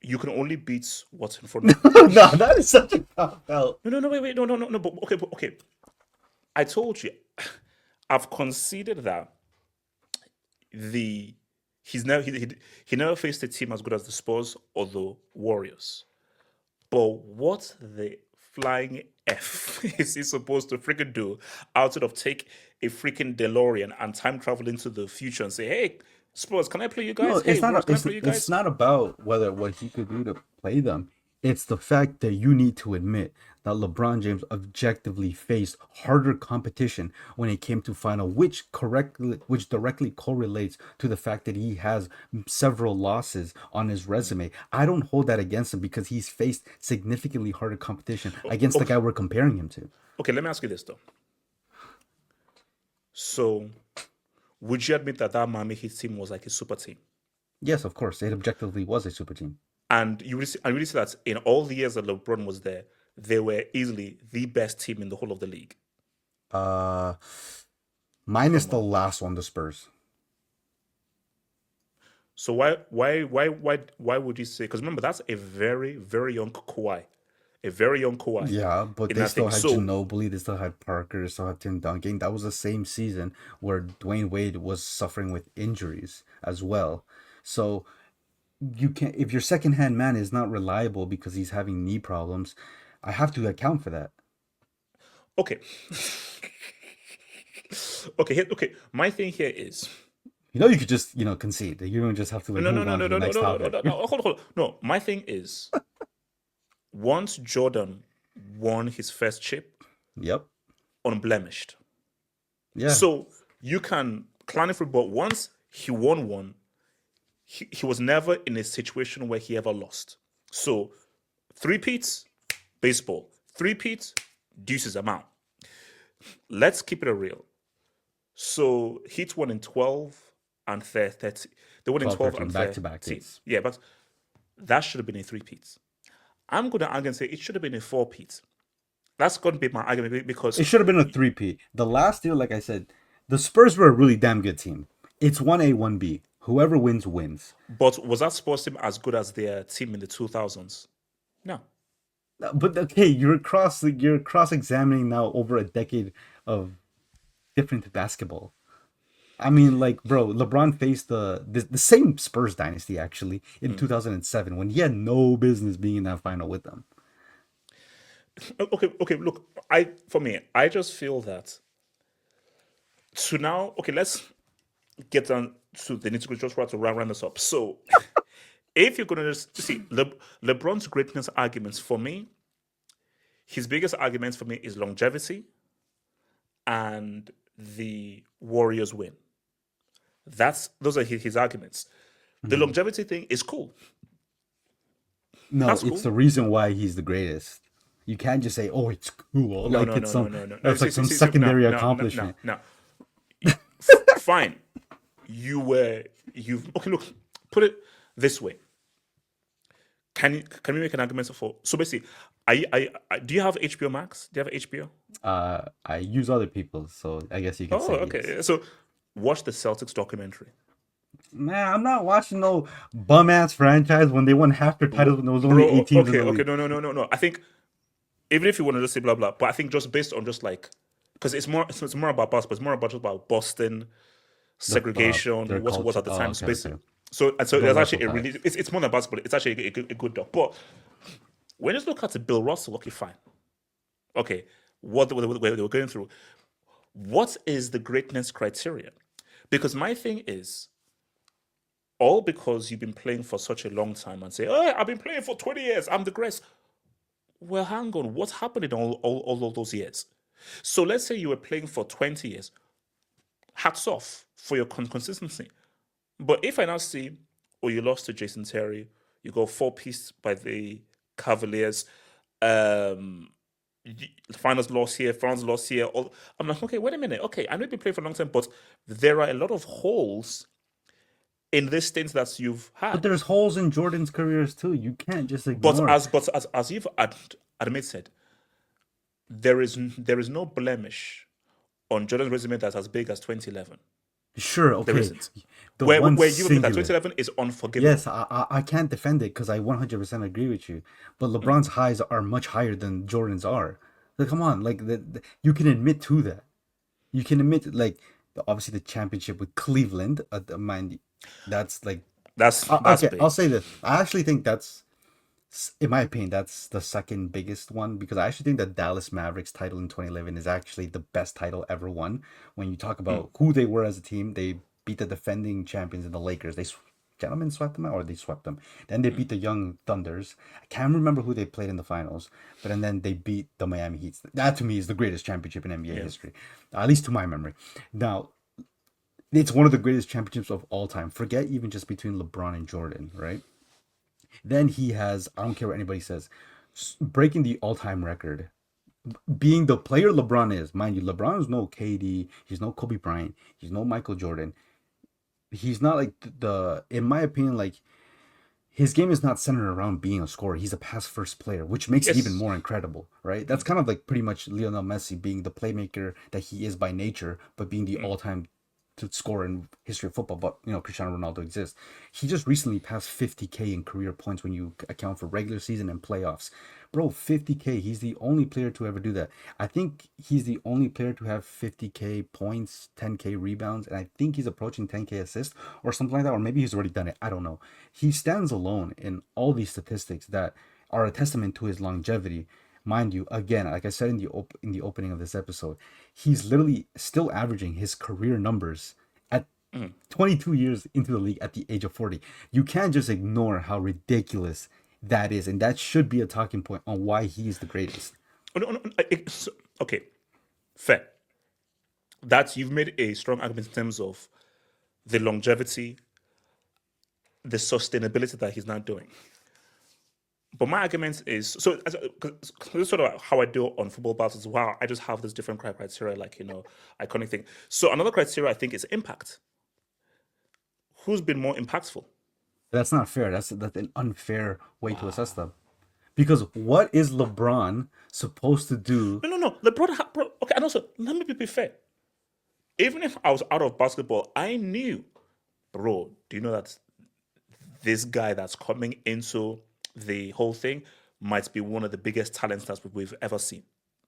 you can only beat what's in front of you. No, that is such a cop out. No, wait, no, but okay. I told you, I've conceded that he's never he never faced a team as good as the Spurs or the Warriors. But what the flying F is he supposed to freaking do outside of take a freaking DeLorean and time travel into the future and say, hey, Spurs, can I play you guys? No, hey, it's not. Warriors, can I play you guys? It's not about what he could do to play them. It's the fact that you need to admit that LeBron James objectively faced harder competition when it came to final, which directly correlates to the fact that he has several losses on his resume. I don't hold that against him because he's faced significantly harder competition against the guy we're comparing him to. Okay, let me ask you this though. So, would you admit that Miami Heat team was like a super team? Yes, of course. It objectively was a super team. And you really see that in all the years that LeBron was there, they were easily the best team in the whole of the league. Minus the last one, the Spurs. So why would you say? Because remember, that's a very, very young Kawhi. A very young Kawhi. Yeah, but they still had Ginobili, they still had Parker, they still had Tim Duncan. That was the same season where Dwayne Wade was suffering with injuries as well. So you can't, if your second-hand man is not reliable because he's having knee problems, I have to account for that. Okay. Okay. My thing here is, you could just concede. You don't just have to move on to the next topic. No. Hold on. No, my thing is, once Jordan won his first chip, yep, unblemished. Yeah. So you can clown it for, but once he won one, he was never in a situation where he ever lost. So 3-peats, baseball. 3-peats, deuces amount. Let's keep it real. So Heat won in 12 and 30. They won in 12 and 13. Back-to-back. Yeah, but that should have been a 3-peat. I'm going to argue and say it should have been a 4-peat. That's going to be my argument because It should have been a three-peat. The last year, like I said, the Spurs were a really damn good team. It's 1A, 1B. Whoever wins, wins. but was that sports team as good as their team in the 2000s? No. But okay, you're cross examining now over a decade of different basketball. I mean, like, bro, LeBron faced the same Spurs dynasty actually in 2007 when he had no business being in that final with them. Okay. Look, for me, I just feel that to now. Okay, let's get down to the nitty gritty just to round this up. So, if you're gonna just see LeBron's greatness arguments for me, his biggest arguments for me is longevity and the Warriors win. Those are his arguments. The Mhm. longevity thing is cool. No, That's it's cool. the reason why he's the greatest. You can't just say, "Oh, it's cool," No, like no, it's no, no, some no, no, no. that's See, like see, some see, see, no, secondary no, no, no, accomplishment. no. Fine. You've okay. Look, put it this way. Can we make an argument for? So basically, do you have HBO Max? Do you have HBO? I use other people, so I guess you can Oh, say yes. okay. So watch the Celtics documentary. Man, I'm not watching no bum ass franchise when they won half their titles when there was only Bro, eight teams in okay, the okay, league. no, no, no, no, no. I think even if you want to just say blah blah, but I think just based on just like because it's more about basketball, it's more about just about Boston Their segregation, what was culture. at the Oh, time. So okay, okay. basically, so Bill there's Russell actually a really ties. it's more than basketball. It's actually a good doc. But when you just look at the Bill Russell, okay, fine, okay, what they were going through. What is the greatness criteria? Because my thing is all because you've been playing for such a long time and say, oh, I've been playing for 20 years, I'm the greatest. Well, hang on, what happened in all of those years? So let's say you were playing for 20 years. Hats off for your consistency. But if I now see, oh, you lost to Jason Terry, you got four-piece by the Cavaliers, um, finals lost here, finals lost here. I'm like, okay, wait a minute. Okay, I know you've been playing for a long time, but there are a lot of holes in this stint that you've But had. there's holes in Jordan's careers too. You can't just But ignore it. as you've admitted, there is no blemish on Jordan's resume that's as big as 2011. Sure, There okay. isn't. The one Where you admit that singular. 2011 is unforgivable. Yes, I can't defend it because I 100% agree with you. But Mm. LeBron's highs are much higher than Jordan's are. Like, come on, like you can admit to that. You can admit like obviously the championship with Cleveland. Mind, that's like That's okay. I'll big. say this. I actually think in my opinion, that's the second biggest one because I actually think the Dallas Mavericks title in 2011 is actually the best title ever won. When you talk Mm. about who they were as a team, they beat the defending champions in the Lakers. Gentlemen swept them out, or they swept them. Then they beat the young Thunders. I can't remember who they played in the finals, but and then they beat the Miami Heat. That to me is the greatest championship in NBA Yeah. history, at least to my memory. Now, it's one of the greatest championships of all time. Forget even just between LeBron and Jordan, right? Then he has, I don't care what anybody says, breaking the all-time record. Being the player LeBron is, mind you, LeBron is no KD, he's no Kobe Bryant, he's no Michael Jordan. He's not like in my opinion, like his game is not centered around being a scorer. He's a pass first player, which makes it even Yes. more incredible, right? That's Mm. kind of like pretty much Lionel Messi being the playmaker that he is by nature, but being the Mm. all-time to score in history of football. But Cristiano Ronaldo exists. He just recently passed 50K in career points when you account for regular season and playoffs. Bro, 50K. He's the only player to ever do that. I think he's the only player to have 50K points, 10K rebounds, and I think he's approaching 10K assists or something like that. Or maybe he's already done it. I don't know. He stands alone in all these statistics that are a testament to his longevity. Mind you, again, like I said in the opening of this episode, he's literally still averaging his career numbers at Mm. 22 years into the league at the age of 40. You can't just ignore how ridiculous that is, and that should be a talking point on why he is the greatest. Oh, no, no, no, okay, fair. That you've made a strong argument in terms of the longevity, the sustainability that he's not doing. But my argument is so. Cause this is sort of how I do on football battles. Wow, I just have this different criteria, like iconic thing. So another criteria I think is impact. Who's been more impactful? That's not fair. That's an unfair way to assess Wow. them Because what is LeBron supposed to do? No. LeBron, bro, okay, and also, let me be fair. Even if I was out of basketball, I knew, bro, do you know that this guy that's coming into the whole thing might be one of the biggest talents that we've ever seen.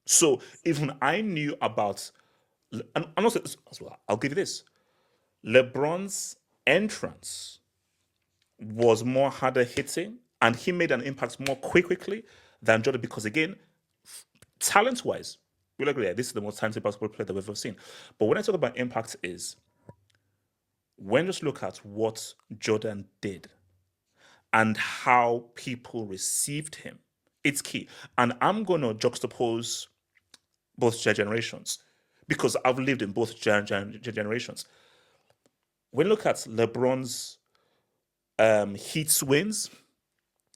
So even I knew about, and also as well, I'll give you this: LeBron's entrance was more harder hitting, and he made an impact more quickly than Jordan because again, talent wise, we'll agree this is the most talented basketball player that we've ever seen. But when I talk about impact, is when just look at what Jordan did and how people received him. It's key. And I'm going to juxtapose both generations because I've lived in both generations. When you look at LeBron's Heat's wins,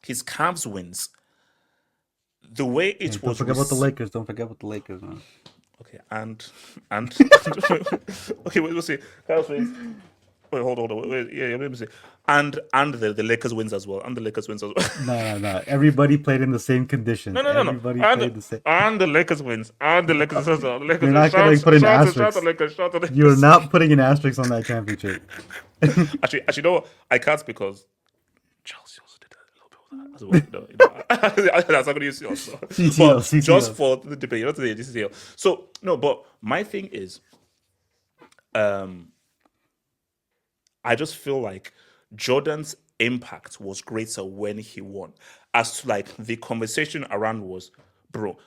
his Cavs wins, the way Hey, it don't was. forget about the Lakers. Don't forget about the Lakers, man. Okay, and okay, wait, we'll see. Cavs wins. Wait, hold on. Wait, yeah, let me see. And the Lakers wins as well. And the Lakers wins as well. No, no, no. Everybody played in the same conditions. No. Everybody played the same. And the Lakers wins. And the Lakers wins. The Lakers You're wins. not gonna put an Shout to asterisk. Lakers. Shout to You're Lakers. not putting an asterisk on that championship. Actually, no, I can't because Chelsea also did a little bit of that as well. That's not going to use it also. CTO, But just CTO. for the debate, not the CTO. So no, but my thing is, I just feel like Jordan's impact was greater when he won. As to like the conversation around was, bro,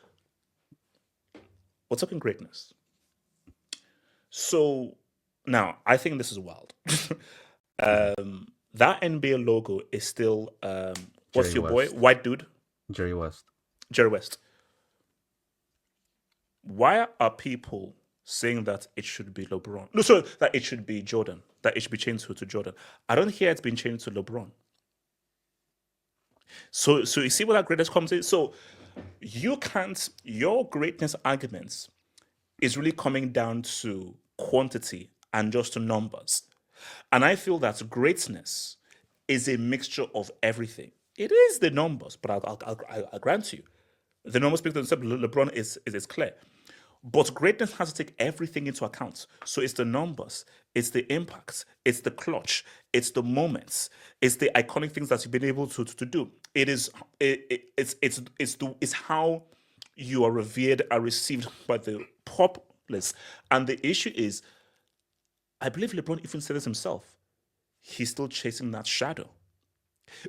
we're talking greatness. So now I think this is wild. That NBA logo is still what's Jerry your boy? West. White dude, Jerry West. Jerry West. Why are people saying that it should be LeBron? No, sorry, that it should be Jordan. That it should be changed to Jordan. I don't hear it's been changed to LeBron. So you see where that greatness comes in. So you can't. Your greatness arguments is really coming down to quantity and just to numbers. And I feel that greatness is a mixture of everything. It is the numbers, but I'll grant you, the numbers speak for themselves. LeBron is clear. But greatness has to take everything into account. So it's the numbers, it's the impacts, it's the clutch, it's the moments, it's the iconic things that you've been able to do. It is it's how you are revered and received by the populace. And the issue is, I believe LeBron even said this himself. He's still chasing that shadow.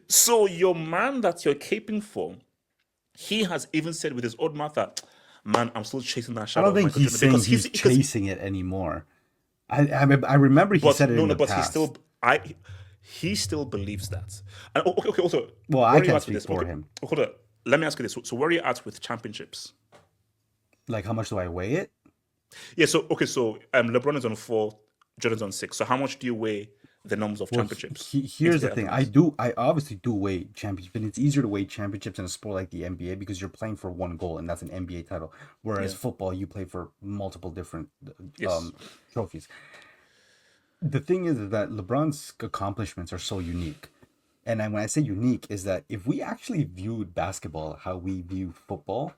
So your man that you're caping for, he has even said with his own mouth that, man, I'm still chasing that I shadow don't of think Michael he's Jordan saying because he's because chasing it anymore. I remember he but said it no in no the but past. he still believes that. And okay, also, Well, I where are you can't at with speak this? for Okay, him. hold on. Let me ask you this. So where are you at with championships? Like, how much do I weigh it? Yeah. So okay. So LeBron is on 4, Jordan's on 6. So how much do you weigh the numbers of Well, championships into here's the the thing. arguments? I obviously do weigh championships, but it's easier to weigh championships in a sport like the NBA because you're playing for one goal, and that's an NBA title. Whereas Yeah. football, you play for multiple different Yes. trophies. The thing is that LeBron's accomplishments are so unique. And when I say unique, is that if we actually viewed basketball how we view football,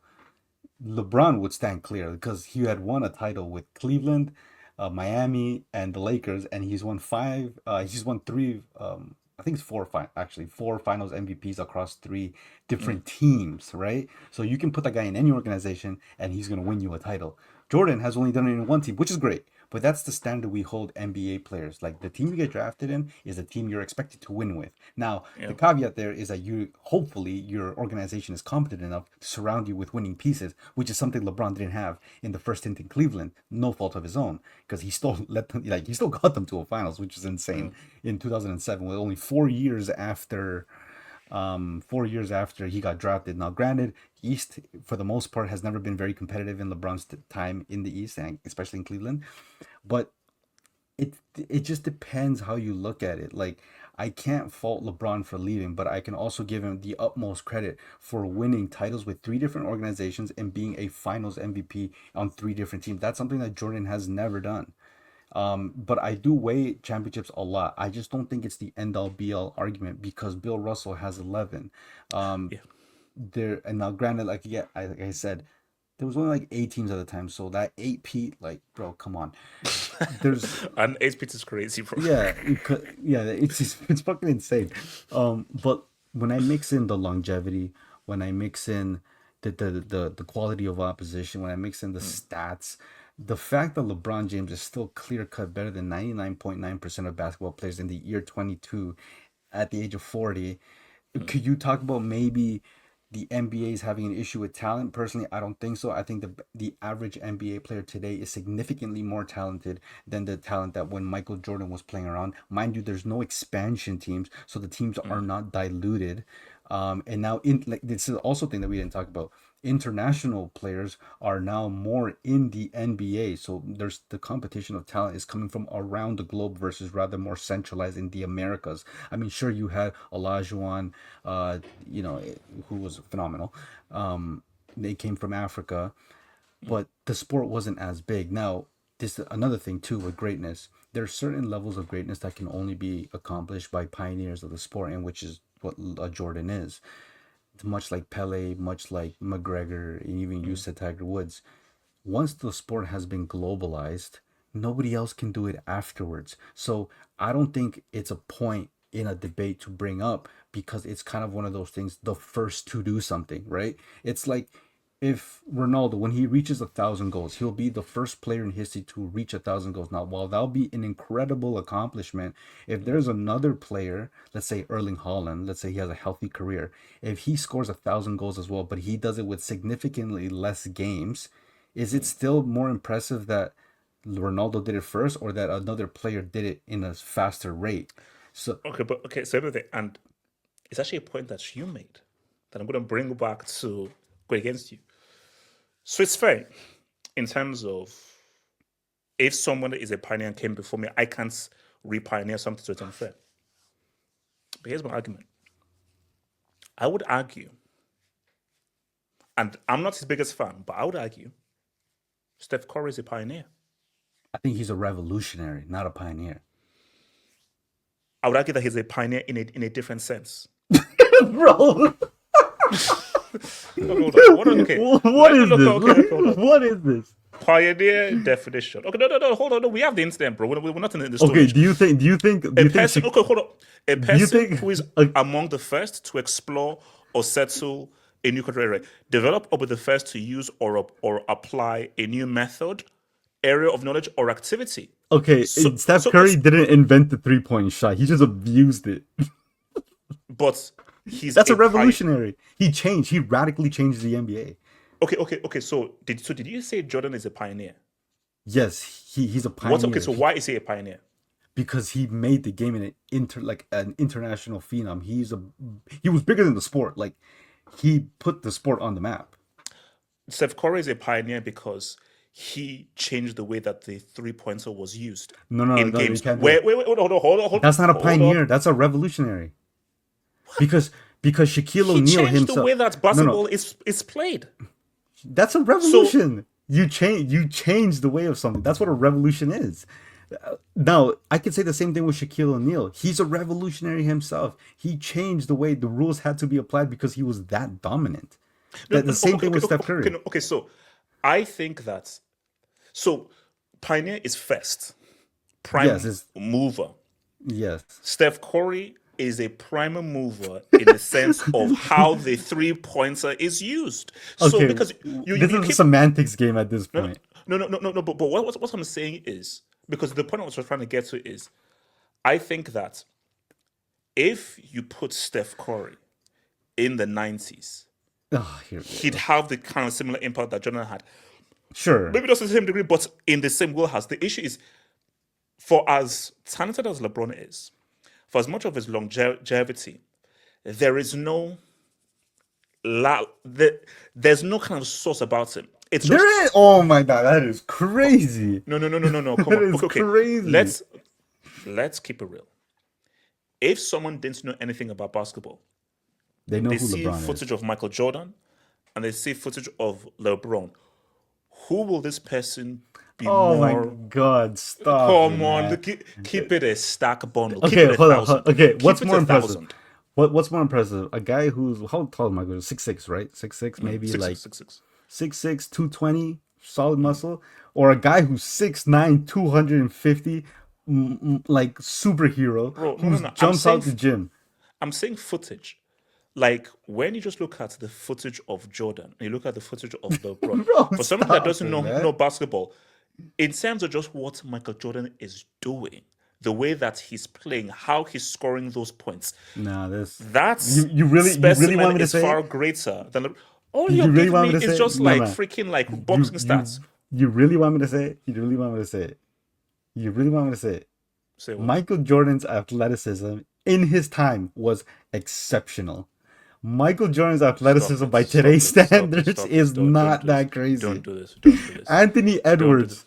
LeBron would stand clear because he had won a title with Cleveland, Miami, and the Lakers, and he's won five. He's won three. I think it's four. Actually, four Finals MVPs across three Mm. different teams. Right, so you can put that guy in any organization, and he's gonna win you a title. Jordan has only done it in one team, which is great. But that's the standard we hold NBA players. Like the team you get drafted in is a team you're expected to win with. Now, the Yeah. caveat there is that you hopefully your organization is competent enough to surround you with winning pieces, which is something LeBron didn't have in the first stint in Cleveland, no fault of his own, because he still let them he still got them to a finals, which is insane in 2007, with only 4 years after 4 years after he got drafted. Now, granted, East for the most part has never been very competitive in LeBron's time in the East, and especially in Cleveland. But it just depends how you look at it. Like I can't fault LeBron for leaving, but I can also give him the utmost credit for winning titles with three different organizations and being a Finals MVP on three different teams. That's something that Jordan has never done. But I do weigh championships a lot. I just don't think it's the end all be all argument because Bill Russell has 11. Um, Yeah. there, and now granted, like, yeah, like I said, there was only like 8 teams at the time, so that 8P, like, bro, come on. There's And 8 bit is crazy, bro. Yeah, yeah, it's fucking insane. But when I mix in the longevity, when I mix in the quality of opposition, when I mix in the stats, the fact that LeBron James is still clear cut better than 99.9% of basketball players in the year 22 at the age of 40, could you talk about maybe the NBA is having an issue with talent? Personally, I don't think so. I think the average NBA player today is significantly more talented than the talent that when Michael Jordan was playing around. Mind you, there's no expansion teams, so the teams are not diluted. And now, in like, this is also a thing that we didn't talk about. International players are now more in the NBA, so there's the competition of talent is coming from around the globe versus rather more centralized in the Americas. I mean, sure, you had Olajuwon, you know, who was phenomenal. They came from Africa, but the sport wasn't as big. Now, this is another thing too with greatness. There are certain levels of greatness that can only be accomplished by pioneers of the sport, and which is what Jordan is. Much like Pele, much like McGregor, and even you said Tiger Woods. Once the sport has been globalized, nobody else can do it afterwards. So I don't think it's a point in a debate to bring up because it's kind of one of those things, the first to do something, right? It's like if Ronaldo, when he reaches 1,000 goals, he'll be the first player in history to reach 1,000 goals. Now, while that'll be an incredible accomplishment, if there's another player, let's say Erling Haaland, let's say he has a healthy career, if he scores 1,000 goals as well, but he does it with significantly less games, is it still more impressive that Ronaldo did it first or that another player did it in a faster rate? So Okay, so everything, and it's actually a point that you made that I'm going to bring back to go against you. So it's fair in terms of if someone is a pioneer and came before me, I can't re-pioneer something, so it's unfair. But here's my argument. I would argue, and I'm not his biggest fan, but I would argue Steph Curry is a pioneer. I think he's a revolutionary, not a pioneer. I would argue that he's a pioneer in a different sense. Bro, Hold on. Okay. what is this? Okay, hold on. What is this? Pioneer definition. Okay, no, hold on. No, we have the incident, bro. We're not in the Stone Okay, Age. do you think A person, okay, hold on. A person think- who is among the first to explore or settle a new country area, develop or be the first to use or apply a new method, area of knowledge, or activity. Okay, Steph Curry didn't invent the 3-point shot. He just abused it. But he's That's a revolutionary. He radically changed the NBA. Okay. So did you say Jordan is a pioneer? Yes, he's a pioneer. Okay, so why is he a pioneer? Because he made the game an international phenom. He was bigger than the sport. Like, he put the sport on the map. Steph Curry is a pioneer because he changed the way that the 3-pointer was used No, in games. you can't do Wait, it. hold on. That's not a hold pioneer. up. That's a revolutionary. Because Shaquille He O'Neal changed himself. the way that basketball is played. That's a revolution. You change the way of something. That's what a revolution is. Now, I could say the same thing with Shaquille O'Neal. He's a revolutionary himself. He changed the way the rules had to be applied because he was that dominant. The same thing with Steph Curry. Okay, so I think that pioneer is first, prime mover. Yes. Steph Curry is a primer mover in the sense of how the 3-pointer is used. So Okay, because this is a semantics game at this point. No. But what I'm saying is, because the point I was trying to get to is, I think that if you put Steph Curry in the 90s, he'd have the kind of similar impact that Jordan had. Sure. Maybe not to the same degree, but in the same wheelhouse. The issue is, for as talented as LeBron is, for as much of his longevity, there is no there's no kind of source about him. It's just, there is. Oh my god, that is crazy. No. Come on. Okay. Crazy. Let's keep it real. If someone didn't know anything about basketball, they know they who see LeBron footage is. of Michael Jordan and they see footage of LeBron. Who will this person be Oh more? my god, stop. Come it, on, man. keep it a stack bundle. Okay, keep it hold 1,000. on. Okay, Keep what's it more impressive? 1,000. What's more impressive? A guy who's how tall am I going? 6'6", right? 6'6", maybe Six like six six six. 6'6", 220, solid muscle, or a guy who's 6'9", 250, like superhero Bro, no, who no, no. jumps out the gym. I'm saying footage. Like when you just look at the footage of Jordan, and you look at the footage of LeBron. Bro, For somebody that stop doesn't it, know man. basketball, in terms of just what Michael Jordan is doing, the way that he's playing, how he's scoring those points, Nah, this that you really specimen want me to is say far it? greater than all You you're really giving want me me to is say it? just No, like no. freaking like You boxing you stats. you really want me to say it? You really want me to say it? You really want me to say it? Say what? Michael Jordan's athleticism in his time was exceptional. Michael Jordan's Stop athleticism it! by today's Stop it! Stop it! standards Stop it! is Don't not do this! that crazy. Don't do this! Don't do this! Anthony Don't do this! Edwards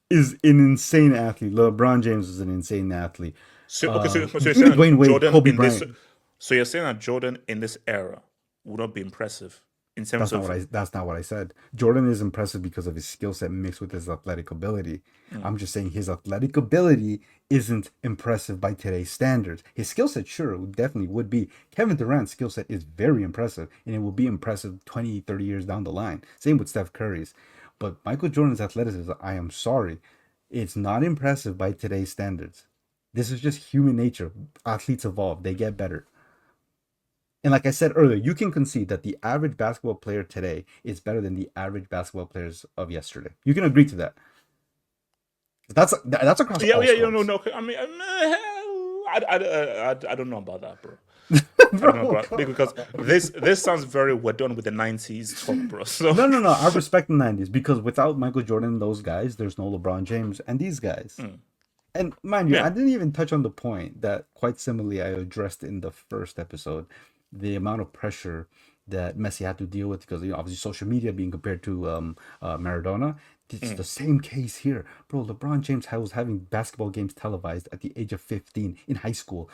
is an insane athlete. LeBron James is an insane athlete. So okay, so you're Even saying that Dwayne Wade, Jordan Kobe in this, Bryant. so you're saying that Jordan in this era would not be impressive in terms That's not of what I. That's not what I said. Jordan is impressive because of his skill set mixed with his athletic ability. I'm just saying his athletic ability isn't impressive by today's standards. His skill set, sure, definitely would be. Kevin Durant's skill set is very impressive, and it will be impressive 20, 30 years down the line. Same with Steph Curry's. But Michael Jordan's athleticism, I am sorry, it's not impressive by today's standards. This is just human nature. Athletes evolve, they get better. And like I said earlier, you can concede that the average basketball player today is better than the average basketball players of yesterday. You can agree to that. That's across yeah, all yeah, no, sports. no. I mean, I don't know about that, bro. I don't know Bro, about come because on. this sounds very we're done with the '90s talk, bro. So No, no, no. I respect the 90s because without Michael Jordan and those guys, there's no LeBron James and these guys. And mind you, yeah, I didn't even touch on the point that quite similarly I addressed in the first episode, the amount of pressure that Messi had to deal with because obviously social media being compared to Maradona. It's the same case here, bro. LeBron James was having basketball games televised at the age of 15 in high school.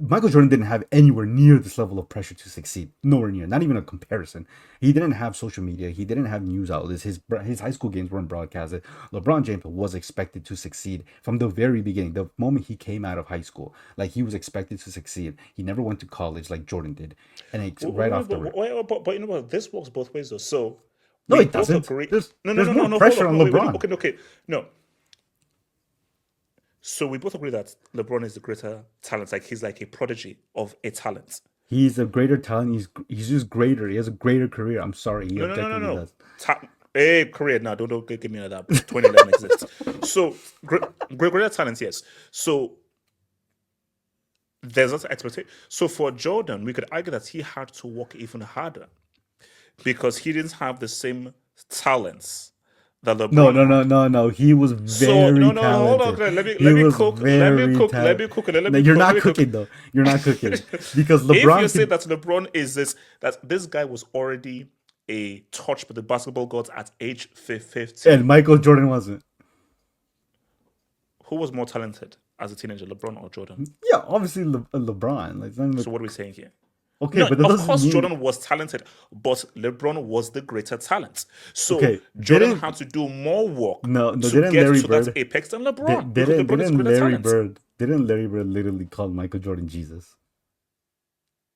Michael Jordan didn't have anywhere near this level of pressure to succeed. Nowhere near, not even a comparison. He didn't have social media. He didn't have news outlets. His high school games weren't broadcasted. LeBron James was expected to succeed from the very beginning. The moment he came out of high school, like he was expected to succeed. He never went to college like Jordan did, and right off the rip. but you know what? This works both ways though. So No, we it both doesn't. agree. No, no, There's no, no, more no. Hold pressure up. on No, wait, LeBron. okay, okay. No. So we both agree that LeBron is the greater talent. Like he's like a prodigy of a talent. He's a greater talent. He's just greater. He has a greater career. I'm sorry, he No, no, no, no, objectively no. does. Hey, career now. Don't give me that, bro. 2011 exists. So greater talent, yes. So there's also expectation. So for Jordan, we could argue that he had to work even harder because he didn't have the same talents that No, LeBron no, no, had. no, no. He was So very no, no, hold on. talented. Okay, He was let me very cook, let talented. me cook, let No, me you're cook, let not me cook. cooking though. You're not cooking because If you LeBron say can. that LeBron is this, that this guy was already a touch by the basketball gods at age And 15, Michael Jordan wasn't. who was more talented as a teenager, LeBron or Jordan? Yeah, obviously LeBron. Like, So what are we saying here? okay, No, but that of doesn't course mean Jordan was talented, but LeBron was the greater talent. So okay. Jordan Didn't had to do more work no no to didn't get Larry to that Bird apex than LeBron because didn't LeBron is didn't greater Larry talent. Bird didn't Larry Bird literally call Michael Jordan Jesus?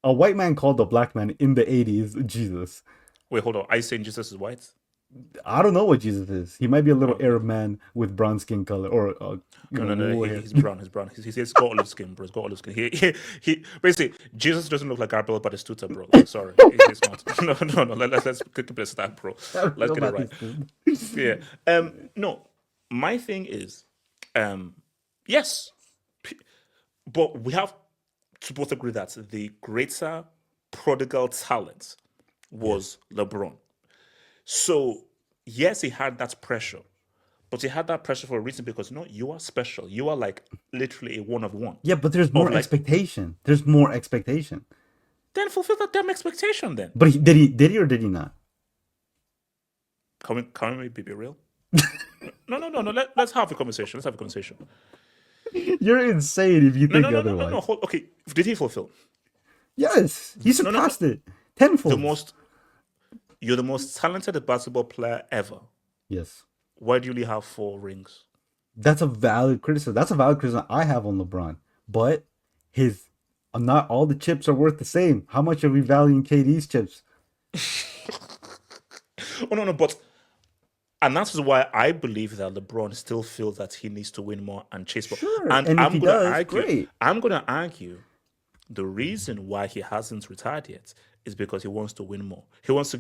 A white man called a black man in the 80s Jesus. Wait, hold on. Are you saying Jesus is white? I don't know what Jesus is. He might be a little Okay. Arab man with brown skin color or No, no, no. wool hair. He's brown. He's brown. He's got olive skin, bro. He's got olive skin. He basically Jesus doesn't look like Gabriel Batistuta, bro. Like, sorry, he's not. No, no, no. Let's keep it a stack, bro. Let's get it right. Yeah. No. My thing is, yes, but we have to both agree that the greater prodigal talent Yes. was LeBron. So yes, he had that pressure, but he had that pressure for a reason because you are special. You are like literally a one of one. Yeah, but there's Of more like, expectation. There's more expectation. then fulfill that damn expectation. Then But did he or did he not? can we be real? No, no, no, no. Let's have a conversation. Let's have a conversation. You're insane if you No, think no, no, no, no, no. otherwise. Okay, did he fulfill? Yes, he No, no, no. surpassed it The tenfold. most You're the most talented basketball player ever. Yes, Why do you only have 4 rings? that's a valid criticism. That's a valid criticism I have on LeBron. But his not all the chips are worth the same. How much are we valuing KD's chips? Oh no, no, but and that is why I believe that LeBron still feels that he needs to win more and chase more. Sure. And And if he does, great. I'm gonna argue the reason why he hasn't retired yet is because he wants to win more. He wants to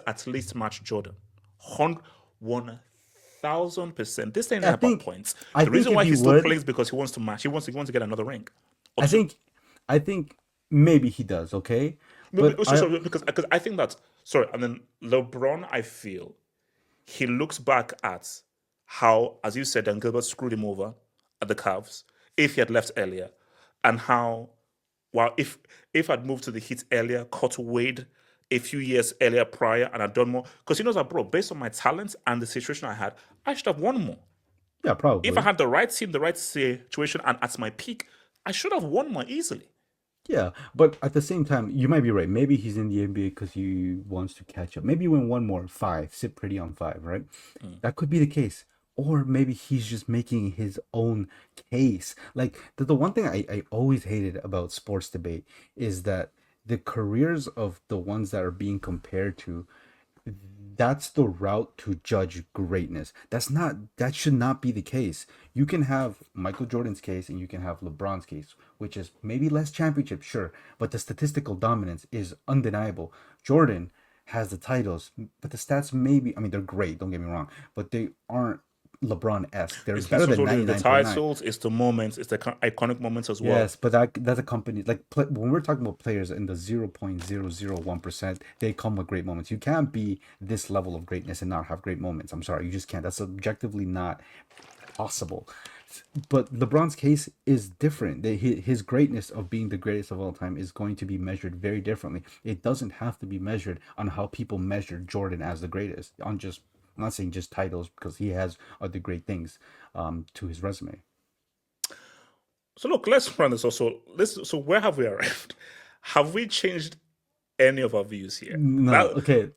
at least match Jordan. 1,000%. This ain't I about think points. I The think reason if why he he's still would, playing is because he wants to get another ring or I two. think I think maybe he does, okay? No, But I sorry, because I think that sorry, and then LeBron, I feel he looks back at how, as you said, Dan Gilbert screwed him over at the Cavs if he had left earlier, and how, well, if I'd moved to the Heat earlier, caught Wade a few years earlier prior, and I'd done more, because he knows that, bro, based on my talent and the situation I had, I should have won more. yeah, If I probably. had the right team, the right situation, and at my peak, I should have won more easily. Yeah, but at the same time, you might be right. Maybe he's in the NBA because he wants to catch up. Maybe win one more, five, sit pretty on five, right? That could be the case. Or maybe he's just making his own case. Like the one thing I always hated about sports debate is that the careers of the ones that are being compared to, that's the route to judge greatness. That should not be the case. You can have Michael Jordan's case and you can have LeBron's case, which is maybe less championships, sure, but the statistical dominance is undeniable. Jordan has the titles, but the stats maybe, I mean, they're great, don't get me wrong, but they aren't LeBron-esque. They're It's not better than only the 99.9. titles, it's the moments, it's the iconic moments as well. Yes, but that's a company like when we're talking about players in the 0.001%, they come with great moments. You can't be this level of greatness and not have great moments. I'm sorry, you just can't. That's objectively not possible. But LeBron's case is different. His greatness of being the greatest of all time is going to be measured very differently. It doesn't have to be measured on how people measure Jordan as the greatest. On just, I'm not saying just titles because he has other great things to his resume. So look, let's run this also. So where have we arrived? Have we changed any of our views here? No, That okay.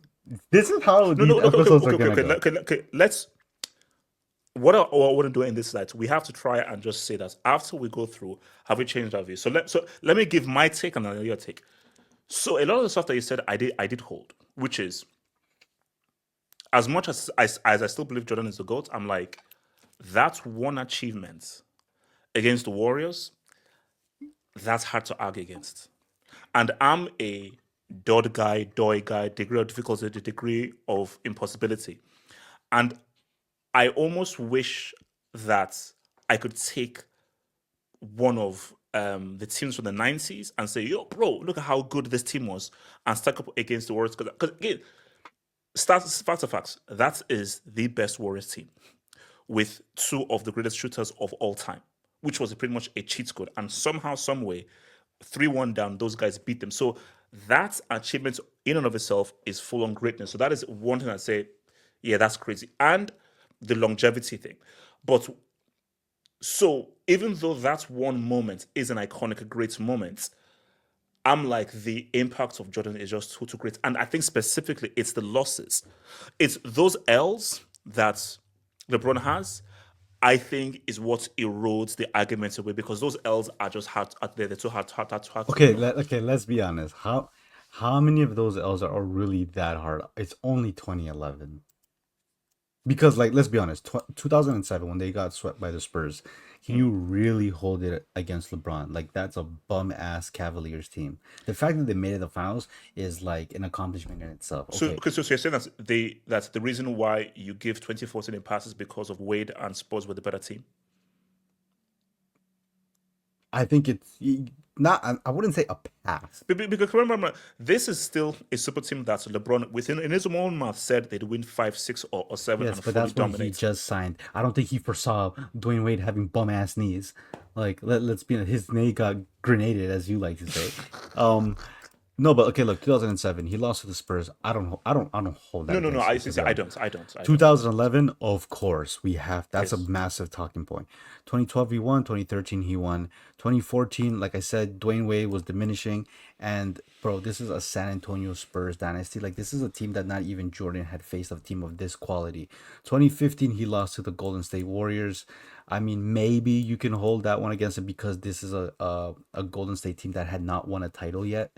This is how no, no, these okay, okay, episodes are okay, okay, gonna okay, go. okay. Let's what I want to do in this slide, we have to try and just say that after we go through, have we changed our views? So let me give my take and then your take. So a lot of the stuff that you said, I did hold, which is as much as I still believe Jordan is the GOAT, I'm like, that's one achievement against the Warriors, that's hard to argue against. And I'm a doy guy, degree of difficulty, the degree of impossibility. And I almost wish that I could take one of the teams from the 90s and say, yo, bro, look at how good this team was and stack up against the Warriors. Because again, facts are facts. That is the best Warriors team with two of the greatest shooters of all time, which was pretty much a cheat code. And somehow, some way, 3-1 down, those guys beat them. So that achievement in and of itself is full on greatness. So that is one thing I say, yeah, that's crazy. And the longevity thing. But so even though that one moment is an iconic, great moment, I'm like the impact of Jordan is just too great. And I think specifically it's the losses. It's those L's that LeBron has, I think is what erodes the arguments away because those L's are just hard. They're too hard to Okay, ignore. okay, let's be honest. How many of those L's are really that hard? It's only 2011. Because like let's be honest, 2007 when they got swept by the Spurs, can you really hold it against LeBron? Like that's a bum ass Cavaliers team. The fact that they made it the finals is like an accomplishment in itself. So, Okay. okay, so you're saying that's the reason why you give 2014 a pass is because of Wade and Spurs with the better team. I think it's not I wouldn't say a pass. Because remember, this is still a super team that LeBron, within in his own mouth, said they'd win 5, 6, or 7 Yes, and but fully that's when he dominate. just signed. I don't think he foresaw Dwayne Wade having bum ass knees. Like let's be honest, his knee got grenaded, as you like to say. Um, No, but okay, look, 2007, he lost to the Spurs. I don't hold that No. against I you, to see. be I honest. don't. I don't. I don't. I don't. 2011, of course, we have that's a Yes. massive talking point. 2012 he won, 2013 he won. 2014, like I said, Dwayne Wade was diminishing, and bro, this is a San Antonio Spurs dynasty. Like this is a team that not even Jordan had faced a team of this quality. 2015 he lost to the Golden State Warriors. I mean, maybe you can hold that one against him because this is a Golden State team that had not won a title yet.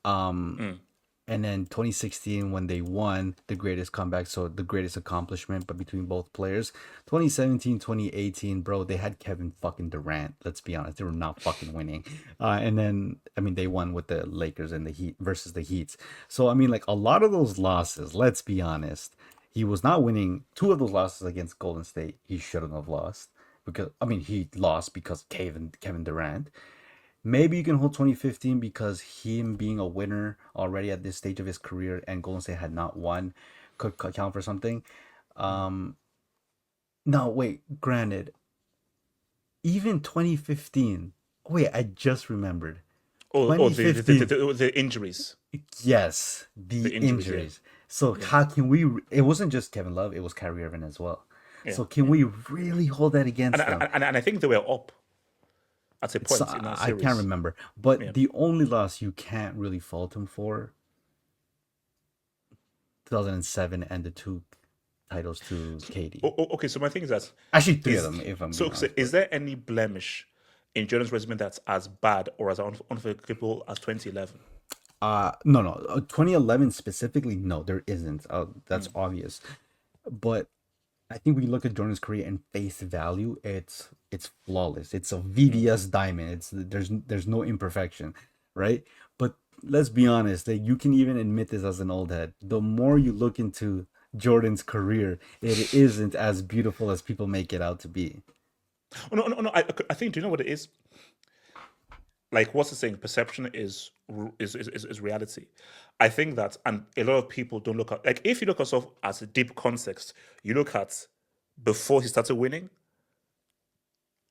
Um, Mm. and then 2016 when they won the greatest comeback, so the greatest accomplishment, but between both players. 2017, 2018, bro, they had Kevin fucking Durant. Let's be honest, they were not fucking winning. And then I mean they won with the Lakers and the Heat versus the Heats. So I mean like a lot of those losses, let's be honest, he was not winning. Two of those losses against Golden State, he shouldn't have lost because I mean he lost because Kevin Durant. Maybe you can hold 2015 because him being a winner already at this stage of his career and Golden State had not won could count for something. Mm. Um, no, wait, granted, even 2015. Wait, I just remembered. Oh, 2015, the injuries. yes, The the injuries. Yeah. injuries. So Yeah. how can we? It wasn't just Kevin Love; it was Kyrie Irving as well. Yeah. So can Yeah. we really hold that And against them? and I think they were up at a It's point in that I can't series. remember, but Yeah. the only loss you can't really fault him for 2007 and the two titles to KD. Okay. So my thing is that Actually, three of is them, if I'm being so honest. is But there any blemish in Jordan's resume that's as bad or as unforgivable as 2011? no, no, 2011 specifically, no, there isn't. That's Mm. obvious. But I think we look at Jordan's career and face value. It's flawless. It's a Mm. VVS diamond. It's there's no imperfection, right? But let's be honest, that you can even admit this as an old head. The more you look into Jordan's career, it isn't as beautiful as people make it out to be. Oh, no. I think. Do you know what it is? Like what's the saying? Perception is reality. I think that, and a lot of people don't look at, like, if you look at yourself as a deep context, you look at before he started winning,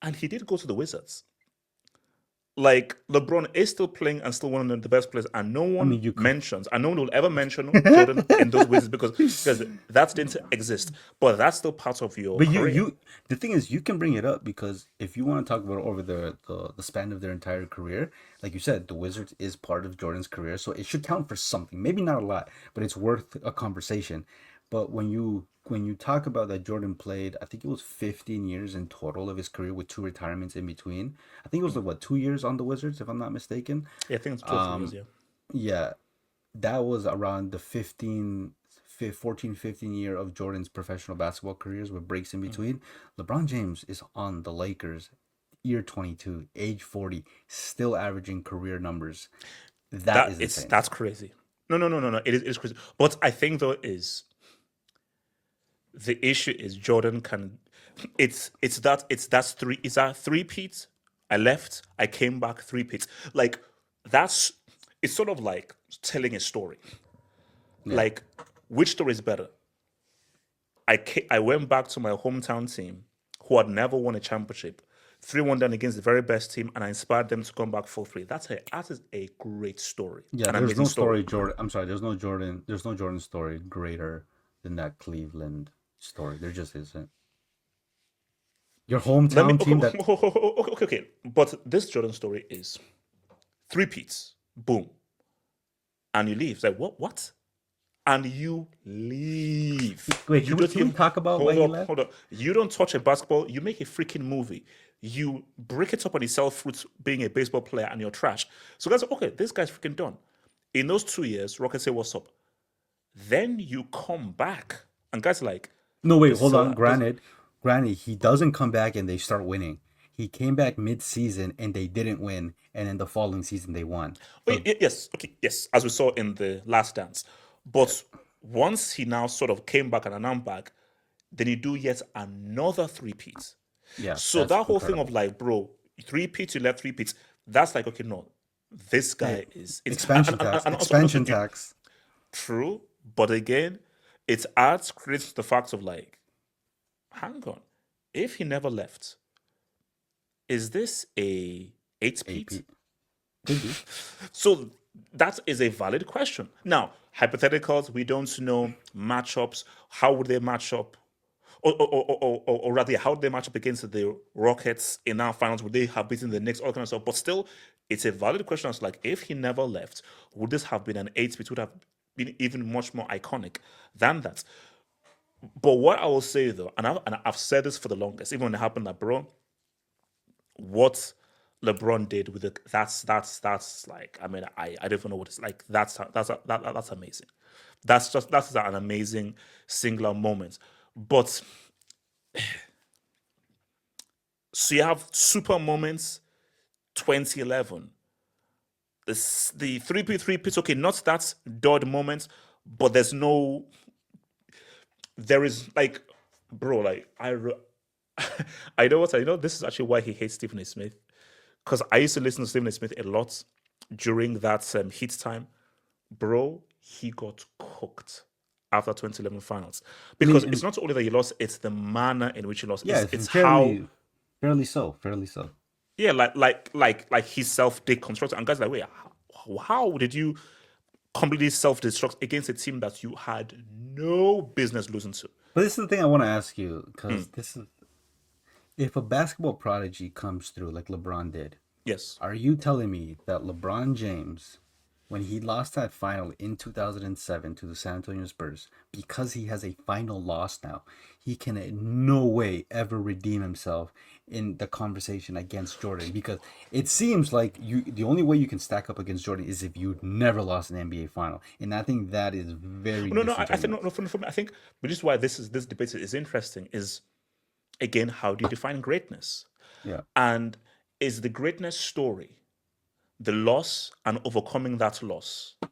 and he did go to the Wizards. Like LeBron is still playing and still one of the best players, and no I one mean, you could. mentions, and no one will ever mention Jordan in those Wizards because that didn't exist. But that's still part of your But you career. you the thing is you can bring it up because if you want to talk about it over the span of their entire career, like you said, the Wizards is part of Jordan's career, so it should count for something. Maybe not a lot, but it's worth a conversation. But when you talk about that Jordan played, I think it was 15 years in total of his career with two retirements in between. I think it was Mm. like what 2 years on the Wizards, if I'm not mistaken. Yeah, I think it's 2 or 3 years. Um, Yeah. yeah, that was around the 14, 15 year of Jordan's professional basketball careers with breaks in Mm. between. LeBron James is on the Lakers, year 22, age 40, still averaging career numbers. That is insane. That's crazy. No. It is crazy. But I think though is the issue is Jordan can. It's that three peats. I left. I came back three peats. Like that's it's sort of like telling a story. Yeah. Like which story is better? I went back to my hometown team who had never won a championship. 3-1 down against the very best team, and I inspired them to come back 4-3. That is a great story, Yeah, an there's amazing no story. story Jordan. I'm sorry, there's no Jordan story greater than that Cleveland story. There just isn't. Your Let me hometown team that okay. But this Jordan story is three peats, boom, and you leave. It's like what? And you leave. wait, You don't can we even talk about why he left? hold up. You don't touch a basketball. You make a freaking movie. You break it up and you sell fruits being a baseball player and you're trash. So guys, okay, this guy's freaking done. In those 2 years, Rocket say, "What's up?" Then you come back, and guys are like, No, wait, "This is hold on. a this." Granted, he doesn't come back and they start winning. He came back mid-season and they didn't win, and then the following season they won. Oh, So yes, okay, yes, as we saw in the last dance. yeah, But once he now sort of came back and announced back, then you do yet another three-peat. yeah, So that's that whole thing of incredible. like, bro, three-peat, you left three-peats, that's like, okay, no, this Hey, guy is, it's, and also expansion you, tax. true, but again, it adds credit to the fact of like, hang on, if he never left, is this a eight-peat? AP could be. So That is a valid question. Now, hypotheticals, we don't know matchups. How would they match up? Or rather, how would they match up against the Rockets in our finals? Would they have beaten the Knicks? All kind of stuff. But still, it's a valid question. It's like, if he never left, would this have been an 8 which would have been even much more iconic than that? But what I will say though, and I've said this for the longest, even when it happened at Bro, what LeBron did with it, that's like, I mean, I don't even know what it's like. That's amazing. That's an amazing singular moment. But so you have super moments 2011. The 3P3 pits, okay, not that dud moment, but there is like, bro, like I know what I know. This is actually why he hates Stephen A. Smith, because I used to listen to Stephen A. Smith a lot during that Heat time. Bro, he got cooked after 2011 finals I mean, because it's not only that he lost; it's the manner in which he lost. yeah, It's it's how, fairly so. yeah, like he self deconstructed. And guys are like, wait, how did you completely self destruct against a team that you had no business losing to? But this is the thing I want to ask you, Mm, because this is if a basketball prodigy comes through like LeBron did, yes. are you telling me that LeBron James, when he lost that final in 2007 to the San Antonio Spurs, because he has a final loss now, he can in no way ever redeem himself in the conversation against Jordan? Because it seems like the only way you can stack up against Jordan is if you never lost an NBA final, and I think that is very No, no, I think disingenuous. no, for me, I think, but this is why this debate is interesting. Is again, how do you define greatness? Yeah, And is the greatness story the loss and overcoming that loss, yeah.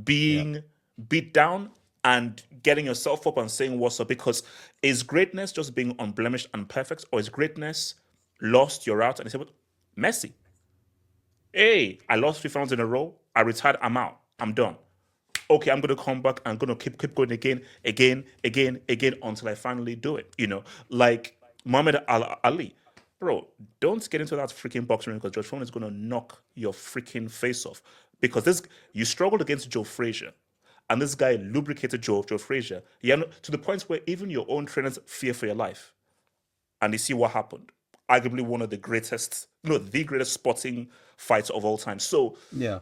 being beat down and getting yourself up and saying what's up? Because is greatness just being unblemished and perfect, or is greatness lost, you're out, and you say, "What, Messi? Hey, I lost 3 finals in a row. I retired. I'm out. I'm done. Okay, I'm gonna come back. I'm gonna keep going again until I finally do it. Like Muhammad Ali, bro. Don't get into that freaking boxing ring because George Foreman is gonna knock your freaking face off because this you struggled against Joe Frazier. And this guy lubricated Joe Frazier. Yeah, to the point where even your own trainers fear for your life. And you see what happened. Arguably one of the greatest, no, the greatest sporting fights of all time. So Yeah.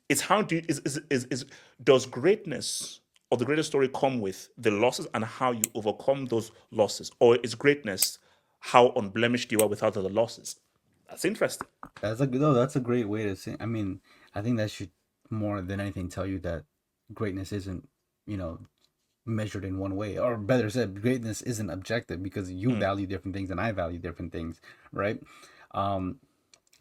it's how do you, is does greatness or the greatest story come with the losses and how you overcome those losses, or is greatness how unblemished you are without the losses? That's interesting. That's a great way to say. I mean, I think that should more than anything tell you that greatness isn't, you know, measured in one way, or better said, greatness isn't objective because you Mm. value different things and I value different things, right? Um,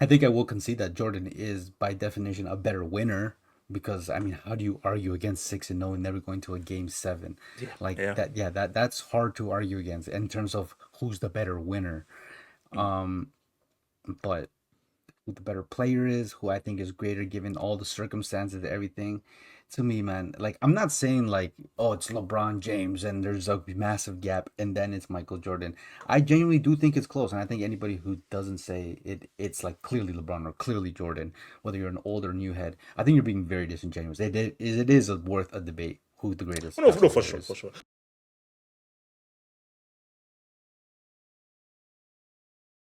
I think I will concede that Jordan is by definition a better winner because I mean, how do you argue against 6-0 and never going to a game 7? Yeah, Like yeah. that, yeah, that's hard to argue against in terms of who's the better winner. Mm. But who the better player is, who I think is greater given all the circumstances, everything. To me, man, like I'm not saying like, oh, it's LeBron James and there's a massive gap and then it's Michael Jordan. I genuinely do think it's close, and I think anybody who doesn't say it's like clearly LeBron or clearly Jordan, whether you're an old or new head, I think you're being very disingenuous. It is worth a debate who the greatest No, no, basketball for player sure, for is. sure.